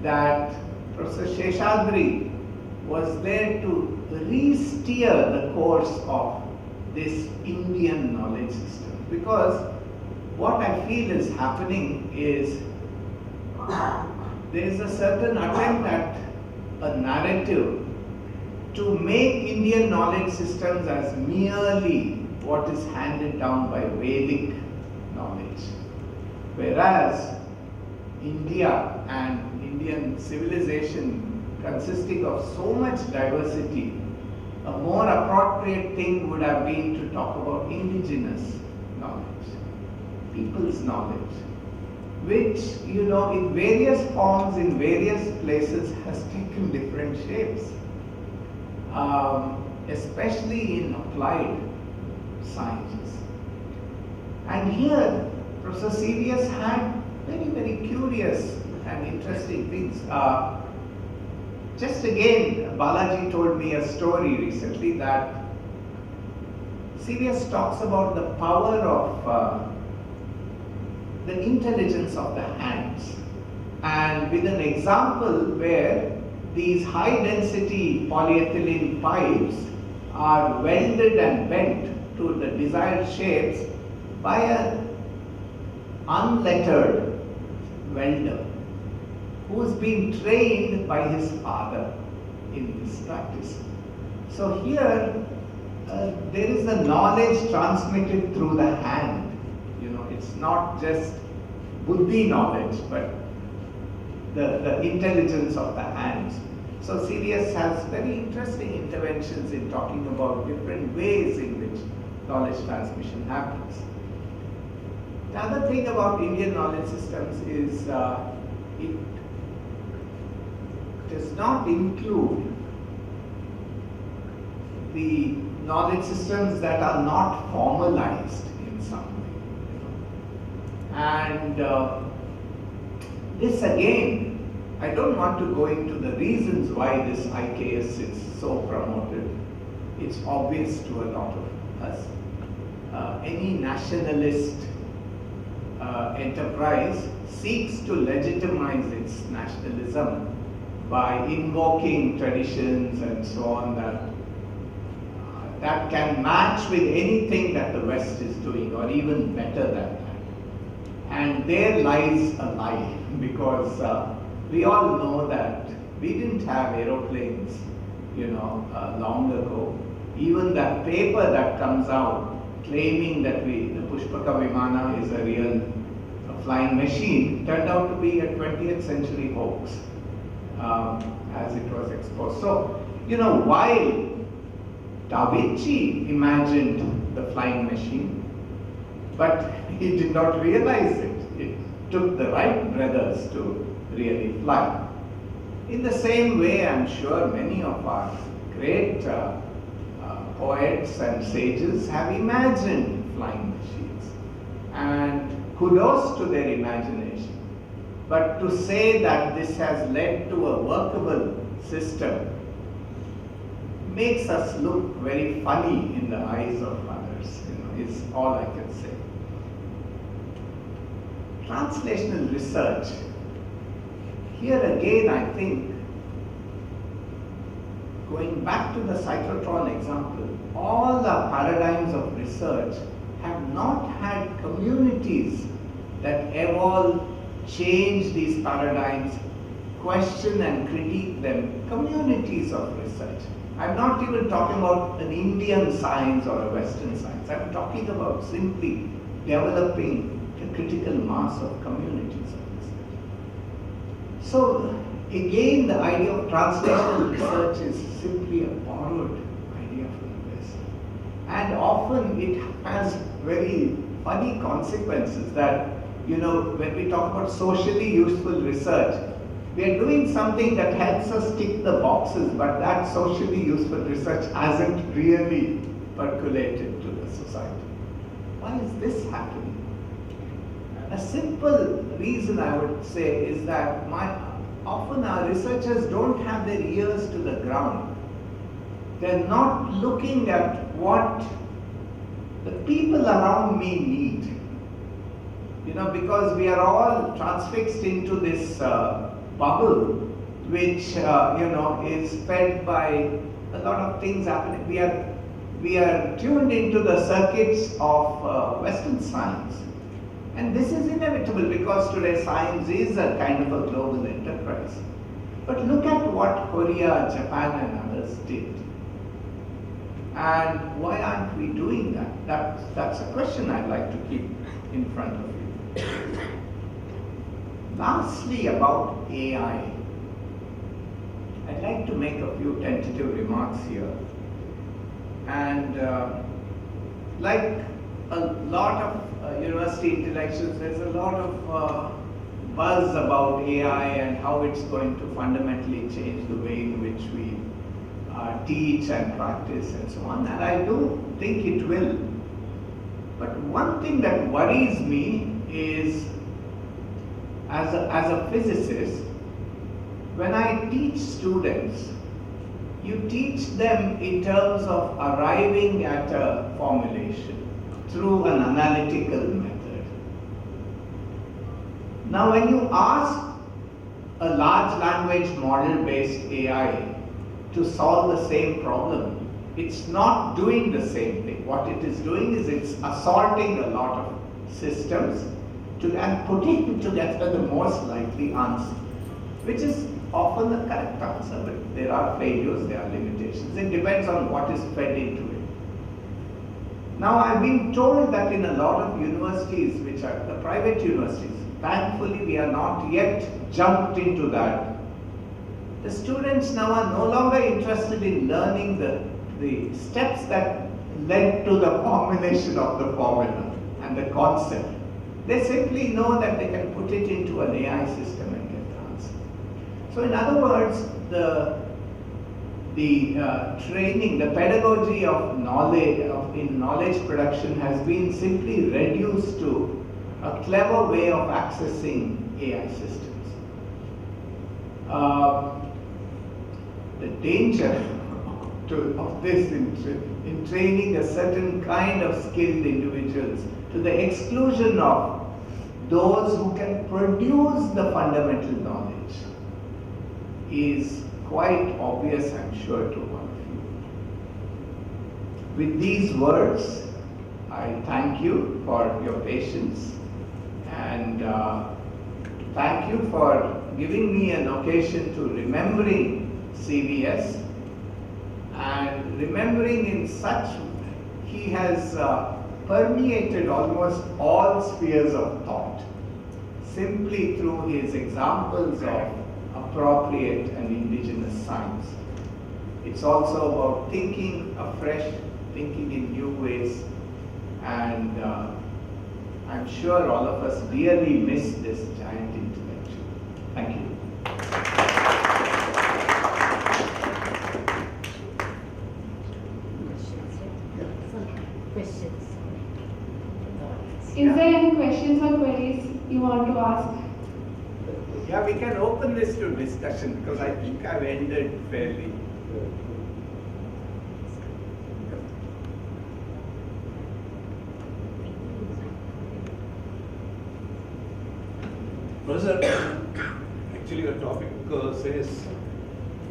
that Professor Seshadri was there to re-steer the course of this Indian knowledge system. Because what I feel is happening is there is a certain attempt at a narrative to make Indian knowledge systems as merely what is handed down by Vedic knowledge. Whereas India and Indian civilization consisting of so much diversity, a more appropriate thing would have been to talk about indigenous knowledge, people's knowledge, which, in various forms, in various places has taken different shapes, especially in applied sciences. And here, Professor CVS had very, very curious and interesting things. Just again, Balaji told me a story recently that CVS talks about the power of the intelligence of the hands, and with an example where these high density polyethylene pipes are welded and bent to the desired shapes by an unlettered welder who's been trained by his father in this practice. So here there is the knowledge transmitted through the hand. It's not just buddhi knowledge, but the intelligence of the hands. So CVS has very interesting interventions in talking about different ways in which knowledge transmission happens. The other thing about Indian knowledge systems is does not include the knowledge systems that are not formalized in some way. And this again, I don't want to go into the reasons why this IKS is so promoted. It's obvious to a lot of us. Any nationalist enterprise seeks to legitimize its nationalism by invoking traditions and so on that can match with anything that the West is doing, or even better than that. And there lies a lie, because we all know that we didn't have aeroplanes, long ago. Even that paper that comes out claiming that the Pushpaka Vimana is a real flying machine turned out to be a 20th century hoax as it was exposed. So, while Da Vinci imagined the flying machine, but he did not realize it. It took the Wright brothers to really fly. In the same way, I'm sure many of our great poets and sages have imagined flying machines. And kudos to their imagination. But to say that this has led to a workable system makes us look very funny in the eyes of others, is all I can say. Translational research. Here again, I think, going back to the cyclotron example, all the paradigms of research have not had communities that evolve, change these paradigms, question and critique them, communities of research. I'm not even talking about an Indian science or a Western science. I'm talking about simply developing a critical mass of communities of research. So again, the idea of translational research is simply a borrowed idea from the West. And often it has very funny consequences that, when we talk about socially useful research, we are doing something that helps us tick the boxes, but that socially useful research hasn't really percolated to the society. Why is this happening? A simple reason I would say is that often our researchers don't have their ears to the ground. They're not looking at what the people around me need. Because we are all transfixed into this bubble, which is fed by a lot of things happening. We are tuned into the circuits of Western science. And this is inevitable because today science is a kind of a global enterprise. But look at what Korea, Japan and others did. And why aren't we doing that? That's a question I'd like to keep in front of you. Lastly, about AI. I'd like to make a few tentative remarks here. And like a lot of university intellectuals, there's a lot of buzz about AI and how it's going to fundamentally change the way in which we teach and practice and so on. And I do think it will. But one thing that worries me is, as a physicist, when I teach students, you teach them in terms of arriving at a formulation through an analytical method. Now, when you ask a large language model based AI to solve the same problem, it's not doing the same thing. What it is doing is it's assaulting a lot of systems and putting together the most likely answer, which is often the correct answer, but there are failures, there are limitations. It depends on what is fed into it. Now, I've been told that in a lot of universities, which are the private universities, thankfully we are not yet jumped into that. The students now are no longer interested in learning the steps that led to the formulation of the formula and the concept. They simply know that they can put it into an AI system and get the answer. So in other words, the training, the pedagogy of knowledge, in knowledge production has been simply reduced to a clever way of accessing AI systems. The danger of this in training a certain kind of skilled individuals to the exclusion of those who can produce the fundamental knowledge is quite obvious, I'm sure, to all of you. With these words, I thank you for your patience and thank you for giving me an occasion to remembering CVS and remembering in such, he has permeated almost all spheres of thought simply through his examples of appropriate and indigenous science. It's also about thinking afresh, thinking in new ways, and I'm sure all of us dearly miss this giant intellectual. Thank you. Questions? Is there any questions or queries you want to ask? Yeah, we can open this to discussion because I think I've ended fairly. Professor, actually your topic says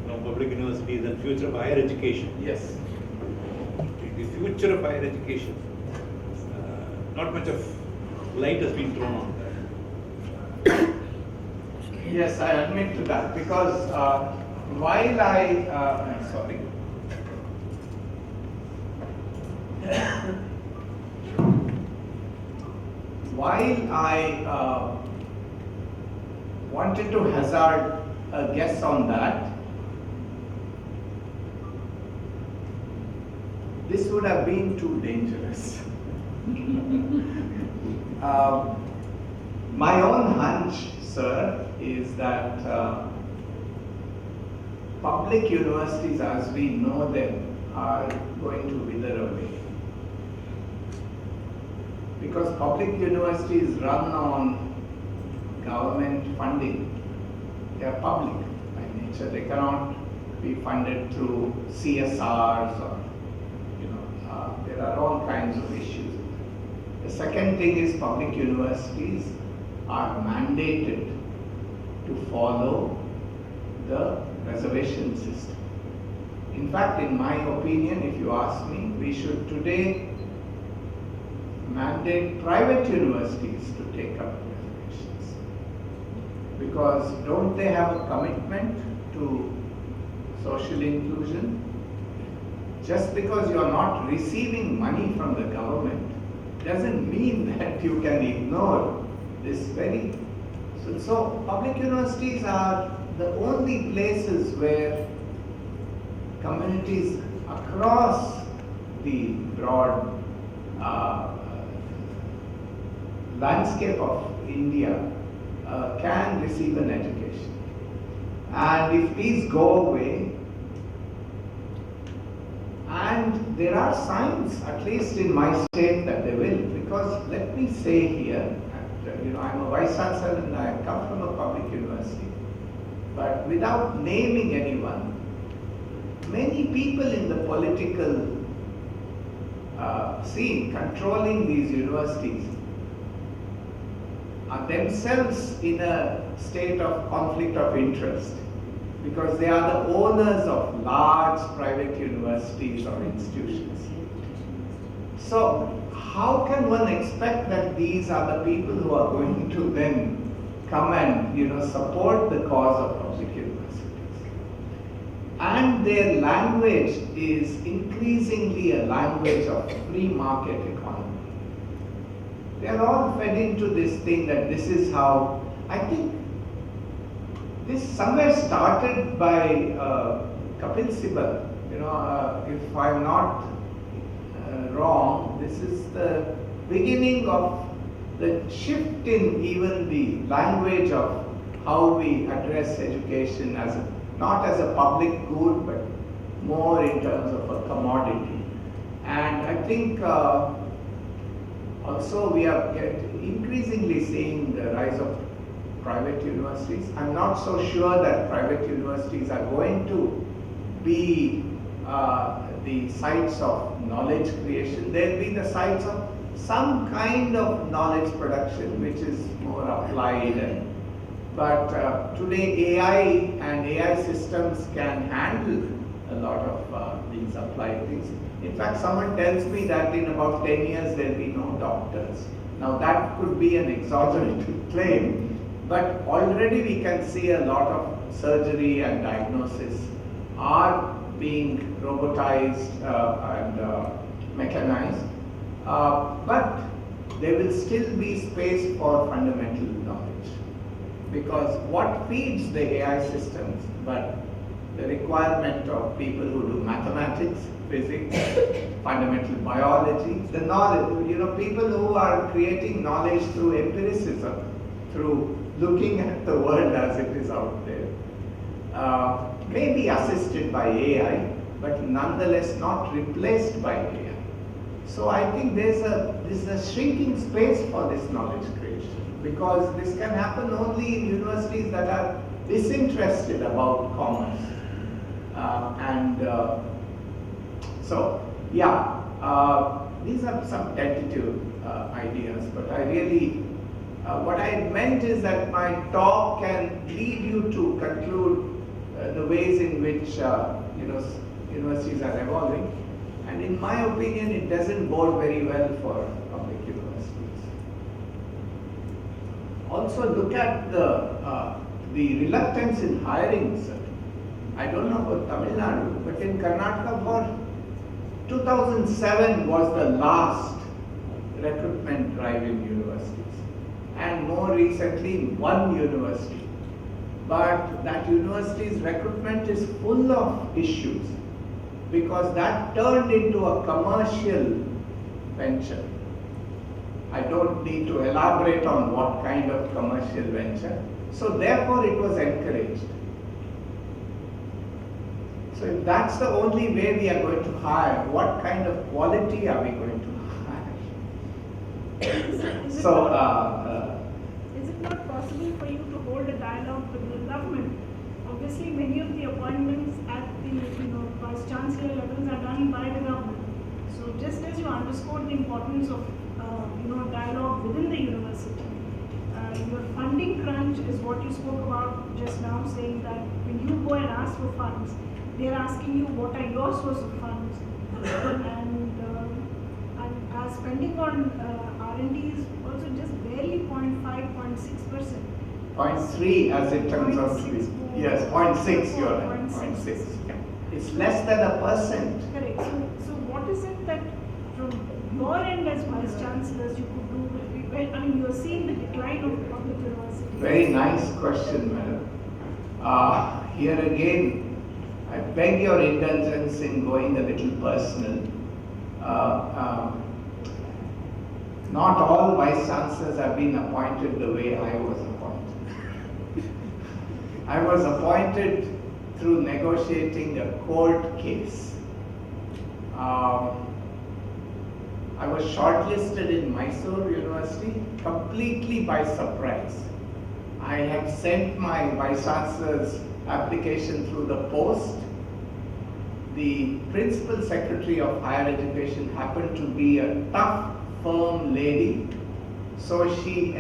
public universities and future of higher education. Yes. The future of higher education, not much of light has been thrown on that. Yes, I admit to that because while I'm sorry. While I wanted to hazard a guess on that, this would have been too dangerous. My own hunch, sir, is that public universities as we know them are going to wither away. Because public universities run on government funding. They are public by nature. They cannot be funded through CSRs or, there are all kinds of issues. The second thing is public universities are mandated to follow the reservation system. In fact, in my opinion, if you ask me, we should today mandate private universities to take up reservations. Because don't they have a commitment to social inclusion? Just because you are not receiving money from the government doesn't mean that you can ignore this very. So public universities are the only places where communities across the broad landscape of India can receive an education. And if these go away, and there are signs, at least in my state, that they will, because let me say here, I'm a vice chancellor and I come from a public university, but without naming anyone, many people in the political scene controlling these universities are themselves in a state of conflict of interest because they are the owners of large private universities or institutions. So how can one expect that these are the people who are going to then come and support the cause of public universities? And their language is increasingly a language of free market economy. They are all fed into this thing that this is how, I think this somewhere started by Kapil Sibal. If I'm not wrong, this is the beginning of the shift in even the language of how we address education as not as a public good, but more in terms of a commodity. And I think also we are increasingly seeing the rise of private universities. I'm not so sure that private universities are going to be the sites of knowledge creation. They'll be the sites of some kind of knowledge production which is more applied. But today AI and AI systems can handle a lot of these applied things. In fact, someone tells me that in about 10 years there will be no doctors. Now that could be an exaggerated claim, but already we can see a lot of surgery and diagnosis are being robotized and mechanized. But there will still be space for fundamental knowledge. Because what feeds the AI systems, but the requirement of people who do mathematics, physics, fundamental biology, the knowledge, people who are creating knowledge through empiricism, through looking at the world as it is out there, may be assisted by AI, but nonetheless not replaced by AI. So I think there's a shrinking space for this knowledge creation, because this can happen only in universities that are disinterested about commerce. These are some tentative ideas, but I really, what I meant is that my talk can lead you to conclude the ways in which universities are evolving. And in my opinion, it doesn't bode very well for public universities. Also, look at the reluctance in hiring, sir. I don't know about Tamil Nadu, but in Karnataka, for 2007 was the last recruitment drive in universities, and more recently one university. But that university's recruitment is full of issues, because that turned into a commercial venture. I don't need to elaborate on what kind of commercial venture. So therefore it was encouraged. So if that's the only way we are going to hire, what kind of quality are we going to hire? Is it not possible for you to hold a dialogue with the government? Obviously, many of the appointments at the Vice Chancellor levels are done by the government. So just as you underscored the importance of dialogue within the university, your funding crunch is what you spoke about just now, saying that when you go and ask for funds, they're asking you what are your source of funds, and our spending on R&D is also just barely 0.5, 0.6%. 0.3 as it turns out to be. Yes, 0.6, you're right. 0.6. Yeah. It's less than 1%. Correct. So what is it that from your end as Vice Chancellors you could do? I mean, you are seeing the decline of public universities. Very nice question, madam. Here again, I beg your indulgence in going a little personal. Not all Vice Chancellors have been appointed the way I was appointed. I was appointed through negotiating a court case. I was shortlisted in Mysore University completely by surprise. I had sent my Vice Chancellor's application through the post. The Principal Secretary of Higher Education happened to be a tough, firm lady, so she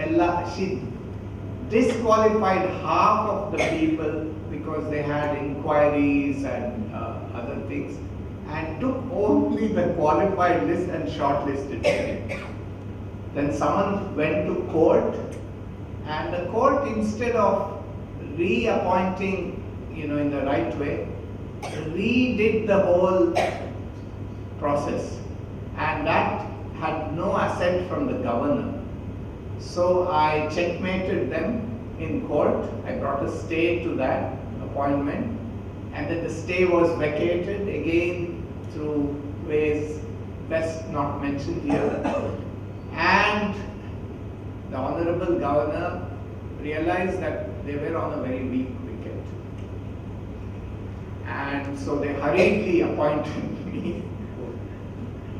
disqualified half of the people because they had inquiries and other things, and took only the qualified list and shortlisted them. Then someone went to court, and the court, instead of reappointing in the right way, redid the whole process, and that had no assent from the governor. So I checkmated them in court. I brought a stay to that appointment, and then the stay was vacated again through ways best not mentioned here. And the Honorable Governor realized that they were on a very weak wicket. And so they hurriedly appointed me.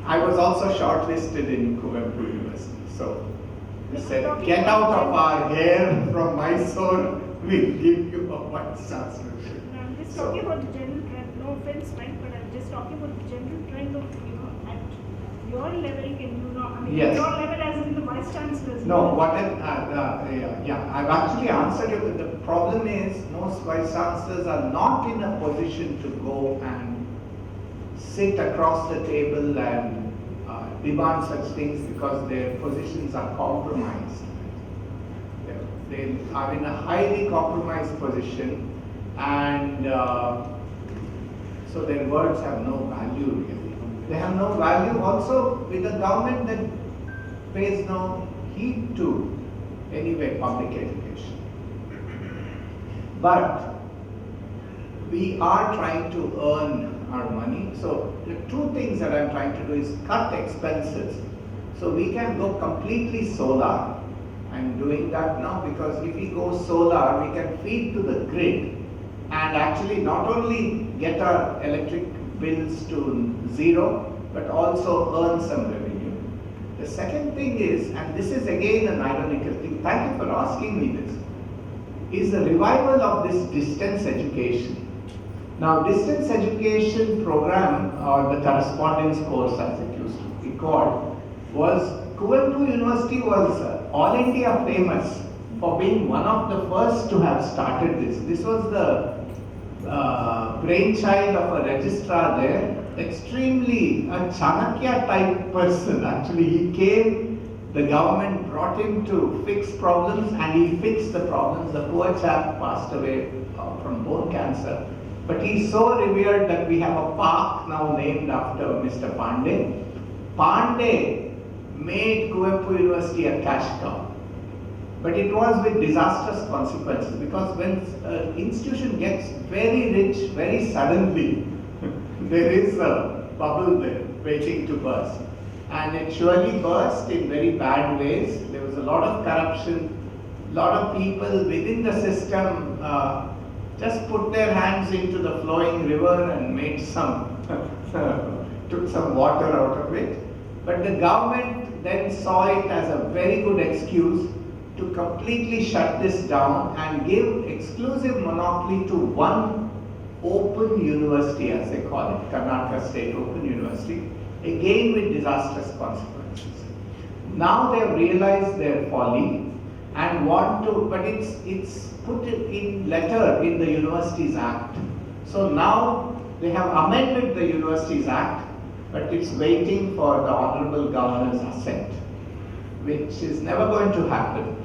I was also shortlisted in Kuvempu University. So they said, get out of our hair from Mysore, we'll give you a vice chancellorship. I'm just talking about the general trend, no offense meant, but I'm just talking about the general trend of, at your level, can you know, I mean, Yes. your level as in the vice chancellors. No, I've actually answered you. The problem is most vice chancellors are not in a position to go and sit across the table and demand such things because their positions are compromised. They are in a highly compromised position, and so their words have no value really. They have no value also with a government that pays no heed to anyway public education. But we are trying to earn our money. So the two things that I'm trying to do is cut expenses. So we can go completely solar. I'm doing that now because if we go solar, we can feed to the grid and actually not only get our electric bills to zero, but also earn some revenue. The second thing is, and this is again an ironical thing, thank you for asking me this, is the revival of this distance education. Now, distance education program, or the correspondence course as it used to be called, was Kuvempu University was all India famous for being one of the first to have started this. This was the brainchild of a registrar there, extremely a Chanakya type person. Actually, he came, the government brought him to fix problems and he fixed the problems. The poor chap passed away from bone cancer. But he's so revered that we have a park now named after Mr. Pandey. Pandey made Kuvempu University a cash cow. But it was with disastrous consequences because when an institution gets very rich very suddenly, there is a bubble there waiting to burst. And it surely burst in very bad ways. There was a lot of corruption, a lot of people within the system just put their hands into the flowing river and made took some water out of it. But the government then saw it as a very good excuse to completely shut this down and give exclusive monopoly to one open university, as they call it, Karnataka State Open University, again with disastrous consequences. Now they have realized their folly and want to, but it's put in letter in the Universities Act. So now they have amended the Universities Act, but it's waiting for the Honorable Governor's assent, which is never going to happen.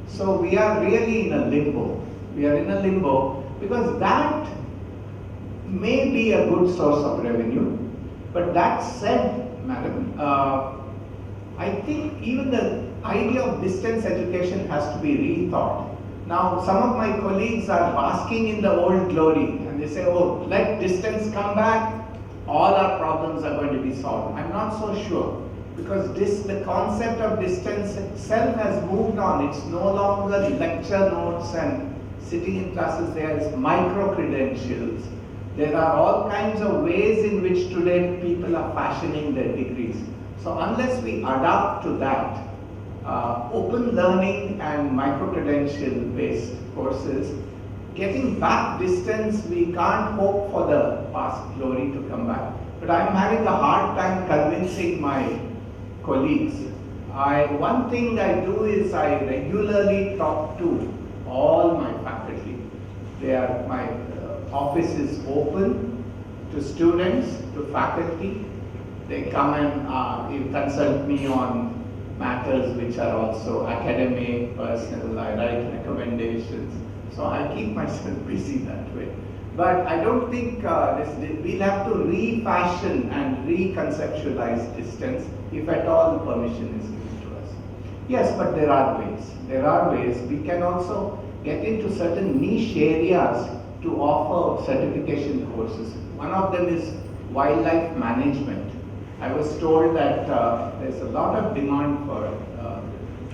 So we are really in a limbo. We are in a limbo because that may be a good source of revenue, but that said, madam, I think even the idea of distance education has to be rethought. Now, some of my colleagues are basking in the old glory and they say, oh, let distance come back, all our problems are going to be solved. I'm not so sure because the concept of distance itself has moved on. It's no longer lecture notes and sitting in classes. There is micro-credentials. There are all kinds of ways in which today people are fashioning their degrees. So unless we adapt to that, open learning and micro-credential based courses, getting back distance, we can't hope for the past glory to come back. But I'm having a hard time convincing my colleagues. One thing I do is I regularly talk to all my faculty. My office is open to students, to faculty. They come and consult me on matters which are also academic, personal. I write recommendations. So I keep myself busy that way. But I don't think we'll have to refashion and reconceptualize distance if at all permission is given to us. Yes, but there are ways. There are ways. We can also get into certain niche areas to offer certification courses. One of them is wildlife management. I was told that there's a lot of demand for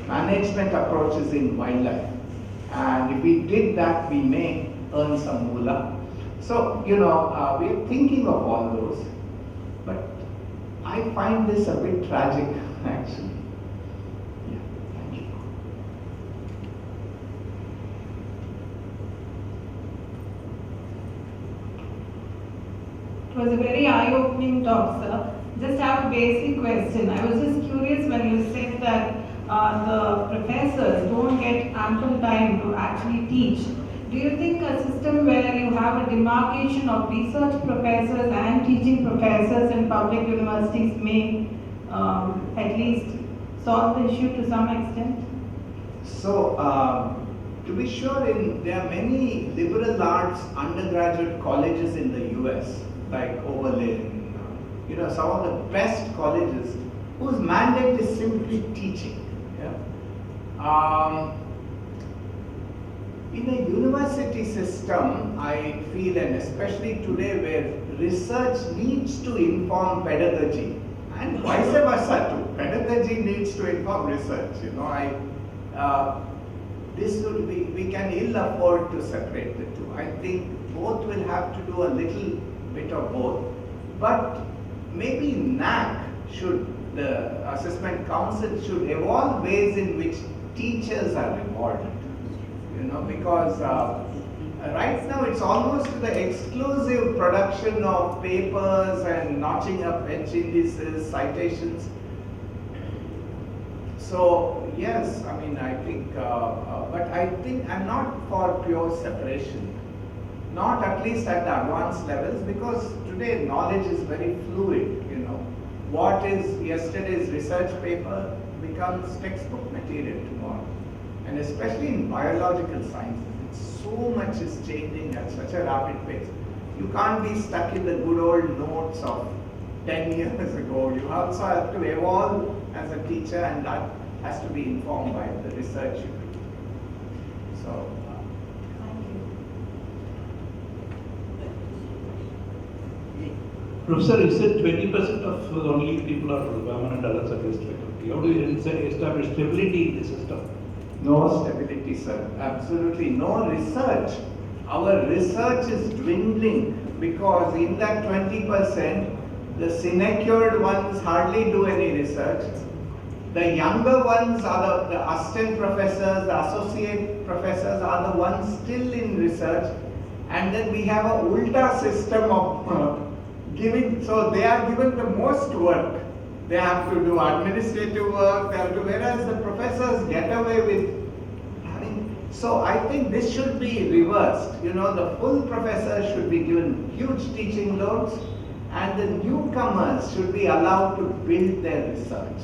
management approaches in wildlife. And if we did that, we may earn some moolah. So, we're thinking of all those. But I find this a bit tragic, actually. Yeah, thank you. It was a very eye-opening talk, sir. Just have a basic question. I was just curious when you said that the professors don't get ample time to actually teach. Do you think a system where you have a demarcation of research professors and teaching professors in public universities may at least solve the issue to some extent? So, to be sure, there are many liberal arts undergraduate colleges in the US, like Oberlin, some of the best colleges whose mandate is simply teaching. Yeah? In a university system, I feel, and especially today where research needs to inform pedagogy, and vice versa too. Pedagogy needs to inform research. We can ill afford to separate the two. I think both will have to do a little bit of both. But maybe the assessment council should evolve ways in which teachers are rewarded. Because right now it's almost the exclusive production of papers and notching up edge indices, citations. So yes, I think, but I think I'm not for pure separation. Not at least at the advanced levels, because today knowledge is very fluid. What is yesterday's research paper becomes textbook material tomorrow. And especially in biological sciences, so much is changing at such a rapid pace. You can't be stuck in the good old notes of 10 years ago. You also have to evolve as a teacher, and that has to be informed by the research you do. So, Professor, you said 20% of only people are permanent other service faculty. How do you establish stability in the system? no stability, sir. Absolutely no research. Our research is dwindling because in that 20%, the sinecured ones hardly do any research. The younger ones are the assistant professors, the associate professors are the ones still in research. And then we have a ulta system of giving, so they are given the most work. They have to do administrative work, whereas the professors get away with having. So I think this should be reversed. The full professors should be given huge teaching loads, and the newcomers should be allowed to build their research.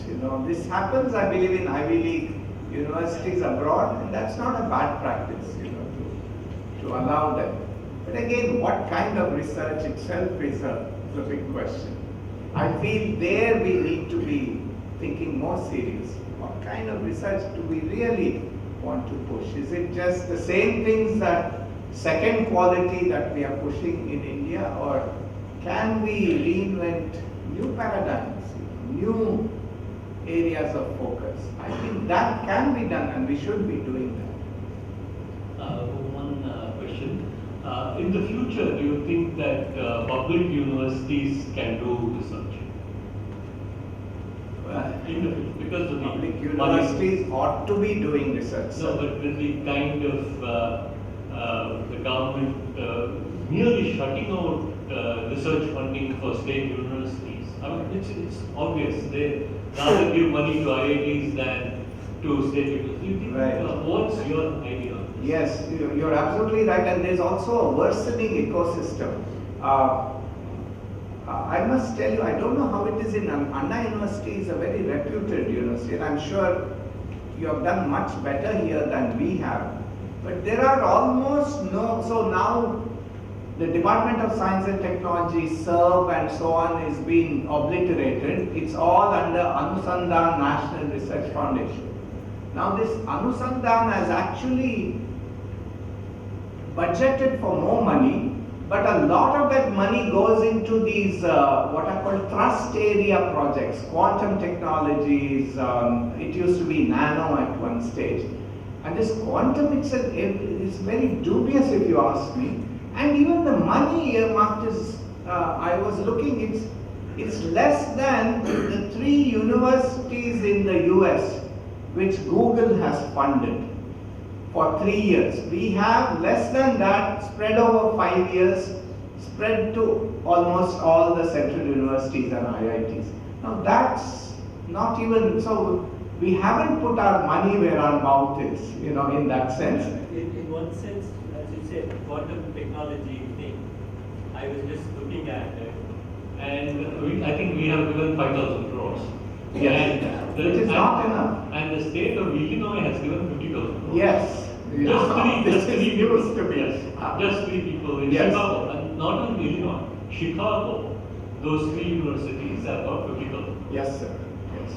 This happens, I believe, in Ivy League universities abroad, and that's not a bad practice, to allow them. But again, what kind of research itself is a big question. I feel there we need to be thinking more serious. What kind of research do we really want to push? Is it just the same things that second quality that we are pushing in India, or can we reinvent new paradigms, new areas of focus? I think that can be done, and we should be doing that. One question. In the future, do you think that public universities can do research? In the future, because of Public universities ought to be doing research. No, but with the kind of the government merely shutting out research funding for state universities. It's obvious. They rather give money to IITs than to state universities. Right. What's your idea? Yes, you're absolutely right, and there's also a worsening ecosystem. I must tell you, I don't know how it is in Anna University is a very reputed university, and I'm sure you have done much better here than we have. But there are almost no, so now the Department of Science and Technology, SERV and so on is being obliterated. It's all under Anusandhan National Research Foundation. Now this Anusandhan has actually budgeted for more money, but a lot of that money goes into these what are called trust area projects, quantum technologies, it used to be nano at one stage. And this quantum itself is very dubious if you ask me. And even the money earmarked is, I was looking, it's less than the 3 universities in the US which Google has funded for 3 years. We have less than that spread over 5 years, spread to almost all the central universities and IITs. Now that's not even, so we haven't put our money where our mouth is, in that sense. In one sense, as you said, quantum technology thing, I was just looking at it, and I think we have given 5,000 crores. Yes, which is not enough. And the state of Illinois has given 50,000 crores. Yes. Just three used to be. Yes, just 3 people in Yes. Chicago, and not only Illinois, Chicago, those 3 universities have got 50,000. Yes, sir. Yes.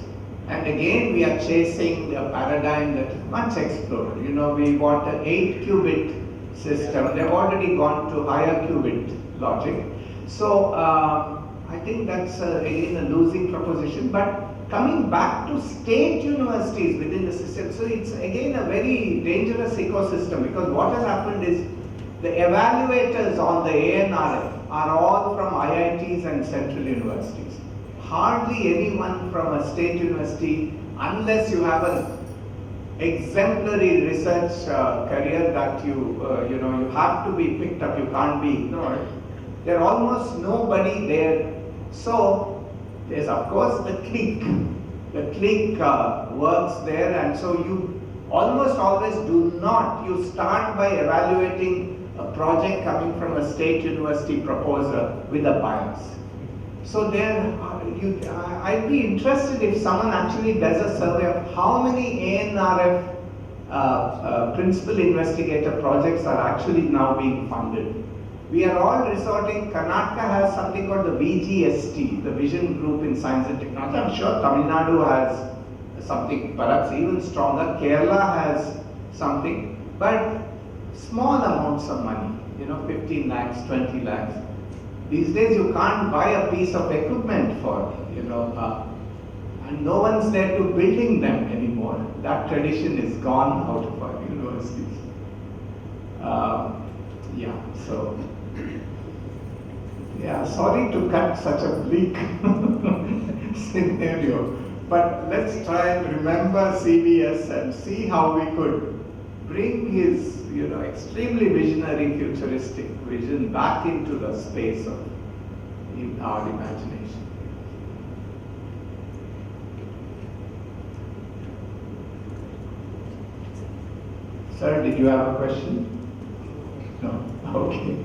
And again, we are chasing a paradigm that is much explored. We want an 8-qubit system. They've already gone to higher qubit logic. So, I think that's again a losing proposition. But coming back to state universities within the system, so it's again a very dangerous ecosystem, because what has happened is the evaluators on the ANRF are all from IITs and central universities. Hardly anyone from a state university, unless you have an exemplary research career that you have to be picked up, you can't be ignored. There are almost nobody there. So there's of course the clique. The clique works there, and so you almost always you start by evaluating a project coming from a state university proposer with a bias. So I'd be interested if someone actually does a survey of how many ANRF principal investigator projects are actually now being funded. We are all resorting, Karnataka has something called the VGST, the Vision Group in Science and Technology. I'm sure Tamil Nadu has something perhaps even stronger. Kerala has something, but small amounts of money, 15 lakhs, 20 lakhs. These days you can't buy a piece of equipment for, and no one's there to building them anymore. That tradition is gone out of our universities. Sorry to cut such a bleak scenario, but let's try and remember CBS and see how we could bring his, extremely visionary, futuristic vision back into the space of our imagination. Sir, did you have a question? No? Okay.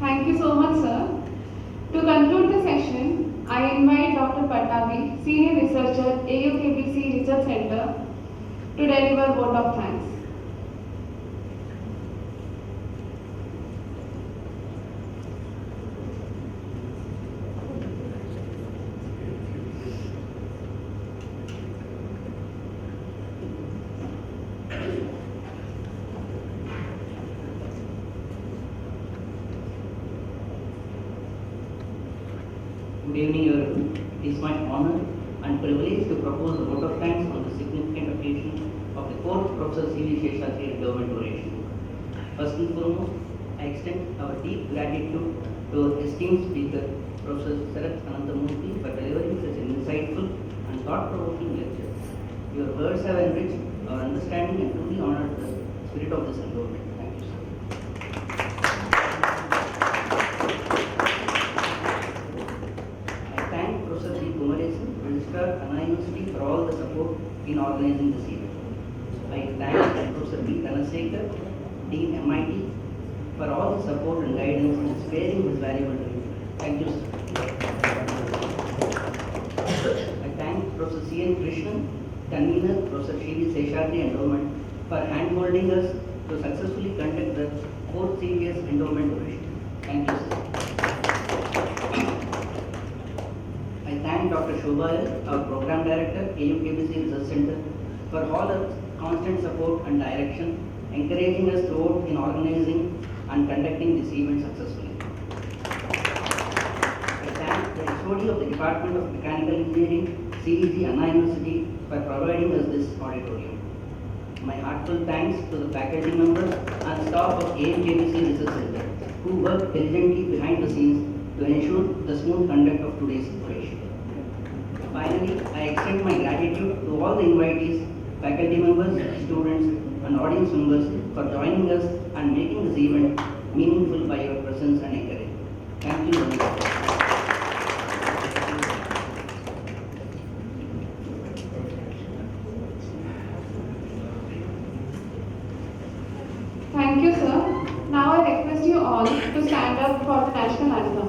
Thank you so much, sir. To conclude the session, I invite Dr. Pattabi, Senior Researcher, AU-KBC Research Center, to deliver vote of thanks. Good evening, everyone. It is my honor and privilege to propose the vote of thanks on the significant occasion of the 4th Professor C.V. Seshadri Endowment Oration. First and foremost, I extend our deep gratitude to our esteemed speaker, Professor Sharath Ananthamurthy, for delivering such an insightful and thought-provoking lecture. Your words have enriched our understanding and truly honored the spirit of this endowment. Thank you, sir. University for all the support in organizing this event. I thank Professor B. Dhanasekar, Dean MIT, for all the support and guidance in sparing his valuable time. Thank you, sir. I thank Professor C. N. Krishnan, convener, Professor Shivamogga Seshadri Endowment, for hand-holding us to successfully conduct the 4th CVS Endowment Oration. Thank you, sir. I thank Dr. Shobhaya, our Program Director, AU-KBC Research Center, for all her constant support and direction, encouraging us throughout in organizing and conducting this event successfully. I thank the HOD of the Department of Mechanical Engineering, CEG Anna University, for providing us this auditorium. My heartfelt thanks to the faculty members and staff of AU-KBC Research Center who worked diligently behind the scenes to ensure the smooth conduct of today's oration. Finally, I extend my gratitude to all the invitees, faculty members, students, and audience members for joining us and making this event meaningful by your presence and encouragement. Thank you very much. Thank you, sir. Now I request you all to stand up for the national anthem.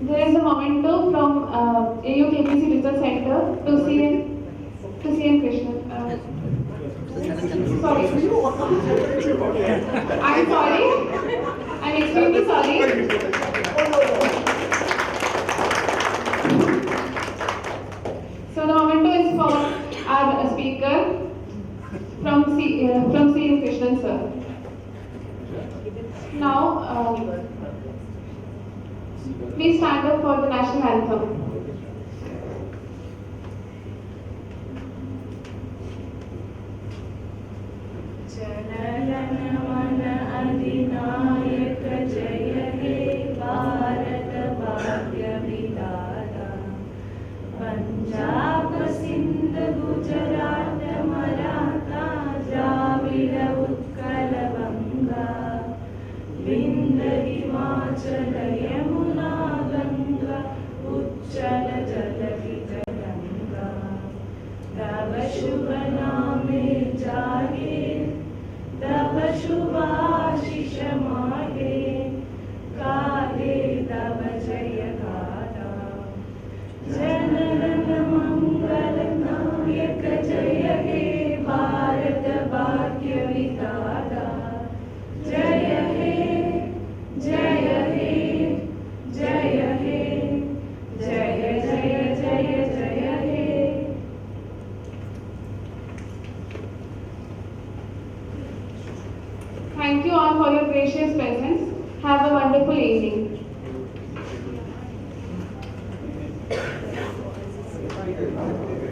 There is a memento from AU-KBC Research Center to CN Krishnan. Sorry. I'm sorry. I'm extremely sorry. So the memento is for our speaker from CN Krishnan, sir. Now, please stand up for the national anthem. Jana Gana Mana अधिनायक जय हे भारत भाग्य विधाता पंजाब सिंध गुजरात मराठा द्राविड उत्कल बंगा विंध्य हिमाचल यमुना गंगा उच्चल जलधि तरंगा तव शुभ नामे जागे तव शुभाशिष मागे गाहे तव जय गाथा जनगण मंगल नायक जय हे भारत भाग्य विधाता जय हे जय हे जय हे जय जय जय जय हे. Thank you all for your gracious presence. Have a wonderful evening.